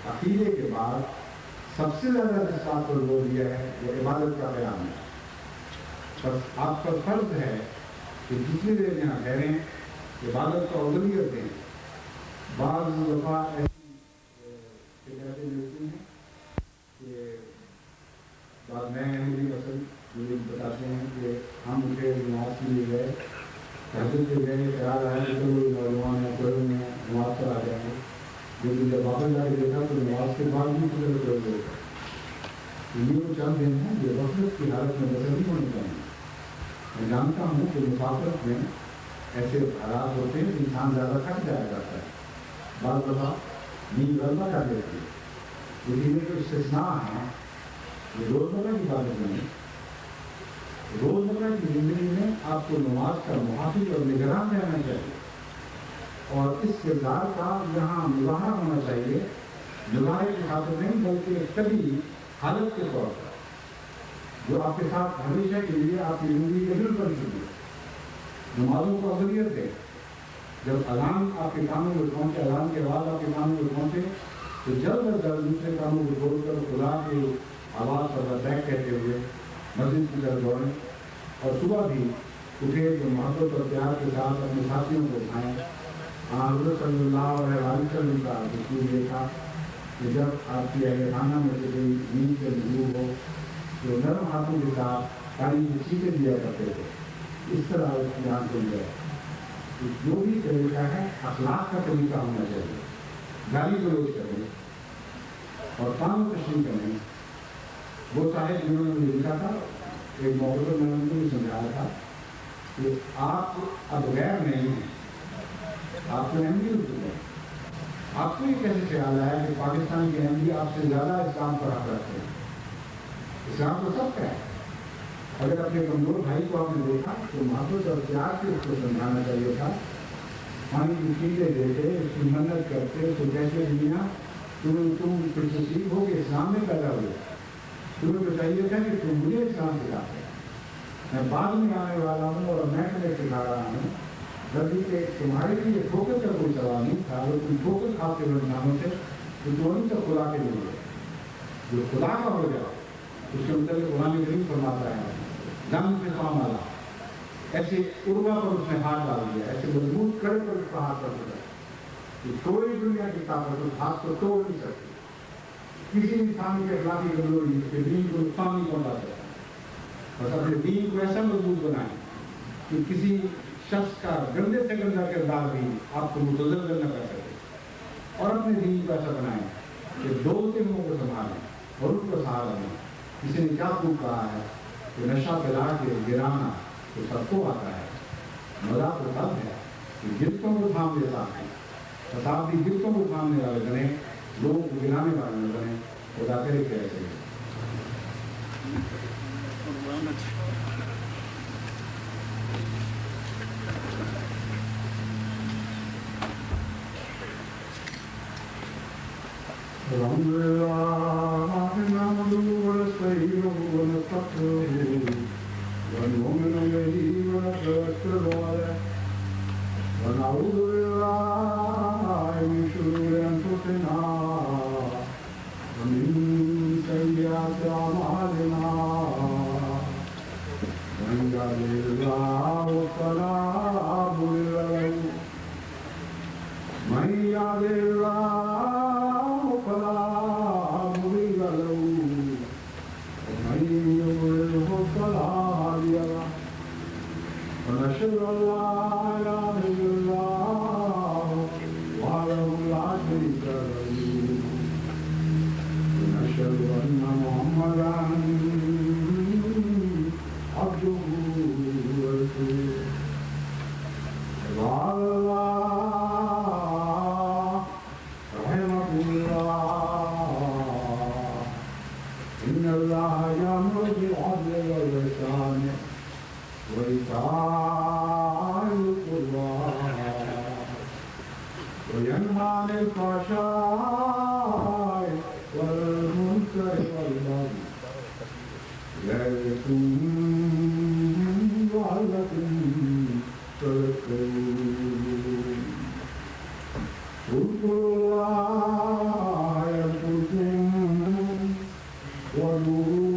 عقیدے کے بعد سب سے زیادہ جس بات پر زور دیا ہے وہ عبادت کا قیام ہے۔ بس آپ پر فرض ہے کہ جتنی دیر یہاں ٹھہریں عبادت کو اولویت دیں۔ بعض دفعہ ایسی شکایتیں ملتی ہیں کہ بعد میں میری اصل مجھے بتاتے ہیں کہ ہم اٹھے نماز کے لیے گئے، تہجد کے گئے، خیال آیا کہ کوئی نوجوان ہے کوئی میں نماز پر آ جائیں گے، لیکن جب واپس جا کے دیکھا تو نماز کے بعد بھی کوئی ہوتا ہے۔ یہ وہ چند دن ہیں جو غفلت کی حالت میں بسر نہیں ہونے چاہیے۔ میں جانتا ہوں کہ مسافرت میں ایسے حالات ہوتے ہیں کہ انسان زیادہ تھک جایا جاتا ہے، بعض دفعہ نیند غلبہ کر دیتی ہے، لیکن یہ جو استثناء ہیں یہ روزمرہ کی باتیں نہیں۔ روزمرہ کی زندگی میں آپ کو نماز کا محافظ اور نگران رہنا چاہیے، اور اس کردار کا یہاں مظاہرہ ہونا چاہیے، مظاہرے کی خاطر نہیں بلکہ کبھی حالت کے طور پر، جو آپ کے ساتھ ہمیشہ کے لیے آپ کی زندگی کے دل بن چکی ہے۔ نمازوں کو اولویت دیں۔ جب اذان آپ کے کانوں میں پہنچے، اذان کے بعد آپ کے کانوں میں پہنچے تو جلد از جلد دوسرے کاموں کو چھوڑ کر خدا کی آواز پر لبیک کہتے ہوئے مسجد کی طرف دوڑیں، اور صبح بھی اٹھے تو محبت اور پیار کے ساتھ اپنے ساتھیوں کو اٹھائیں۔ حضرت صلی اللہ علیہ وسلم کا دستور یہ تھا کہ جب آپ کی اہل خانہ میں سے کوئی نیند سے مجبور ہو تو نرم ہاتھوں کے ساتھ پانی کی چھینٹیں دیا کرتے تھے، اس طرح اس کی جان کھل جائے۔ جو بھی طریقہ ہے اخلاق کا طریقہ ہونا چاہیے، گالی گلوچ کریں اور کام تشریح کریں۔ وہ صاحب جنہوں نے مجھے لکھا تھا، ایک موقع پر میں نے ان کو بھی سمجھایا تھا کہ آپ اب غیر نہیں ہیں، آپ کو احمدی رکھتے ہیں۔ آپ کو یہ کیسے خیال آیا کہ پاکستان کے احمدی آپ سے زیادہ اسلام پر حق رکھتے ہیں؟ اسلام تو سب کا ہے۔ اگر اپنے کمزور بھائی کو آپ نے دیکھا تو محبت اور پیار سے اس کو سمجھانا چاہیے تھا، پانی کی چیزیں دیتے، اس کی منت کرتے، تو کہتے دنیا تم پھر سے سیکھو کہ اسلام میں پیدا ہوئے، تمہیں تو چاہیے تھا کہ تم مجھے اسلام سکھاتے۔ میں بعد میں آنے والا ہوں اور میں تمہیں سکھا رہا ہوں نبی کہ تمہارے لیے ٹھوکر کا کوئی سوال نہیں تھا، اگر تم ٹھوکر کھاتے ہو انسانوں سے تو دونوں سے خدا کے لیے جو خدا کا ہو جائے اس کے متعلق قرآن کریم فرماتا ہے جنگ سے کام والا ایسے عروا پر اس نے ہاتھ ڈال دیا، ایسے مضبوط کڑے پر اس کا ہاتھ رکھ دیا کہ کوئی دنیا کی طاقت اس ہاتھ کو توڑ نہیں سکتی، کسی انسان کے اخلاقی کمزوری اس کے دین کو نقصان نہیں پہنچا سکتا۔ بس اپنے دین کو ایسا مضبوط بنائیں کہ کسی شخص کا گندے سے گندا کردار بھی آپ کو متزلزل نہ کر سکے، اور اپنے دین کو ایسا بنائیں کہ دو تینوں کو سنبھالیں اور ان کو سہارا دیں۔ کسی نے کیا خوب کہا ہے کہ نشہ پلا کے گرانا تو سب کو آتا ہے، مزہ تو سب ہے کہ گفتوں کو تھام دیتا ہے، فساد بھی گفتوں کو تھامنے والے بنے، لوگوں کو گرانے والے نہ بنے۔ خدا کرے کہ ایسے الحمد لله نحمده ونستعينه ونستغفره ونؤمن به ونتوكل عليه ونعوذ بالله من شرور انفسنا ومن سيئات اعمالنا من يهده الله فلا مضل له من يهده الله فلا مضل له ومن يضلله فلا هادي له ونشهد ان لا اله الا الله وحده لا شريك له ونشهد ان محمدا عبده ورسوله عباد الله رحمكم الله إن الله يأمر بالعدل والإحسان وإيتاء ذي القربى وينهى عن الفحشاء والمنكر والبغي يعظكم لعلكم تذكرون اذكروا الله يذكركم وادعوه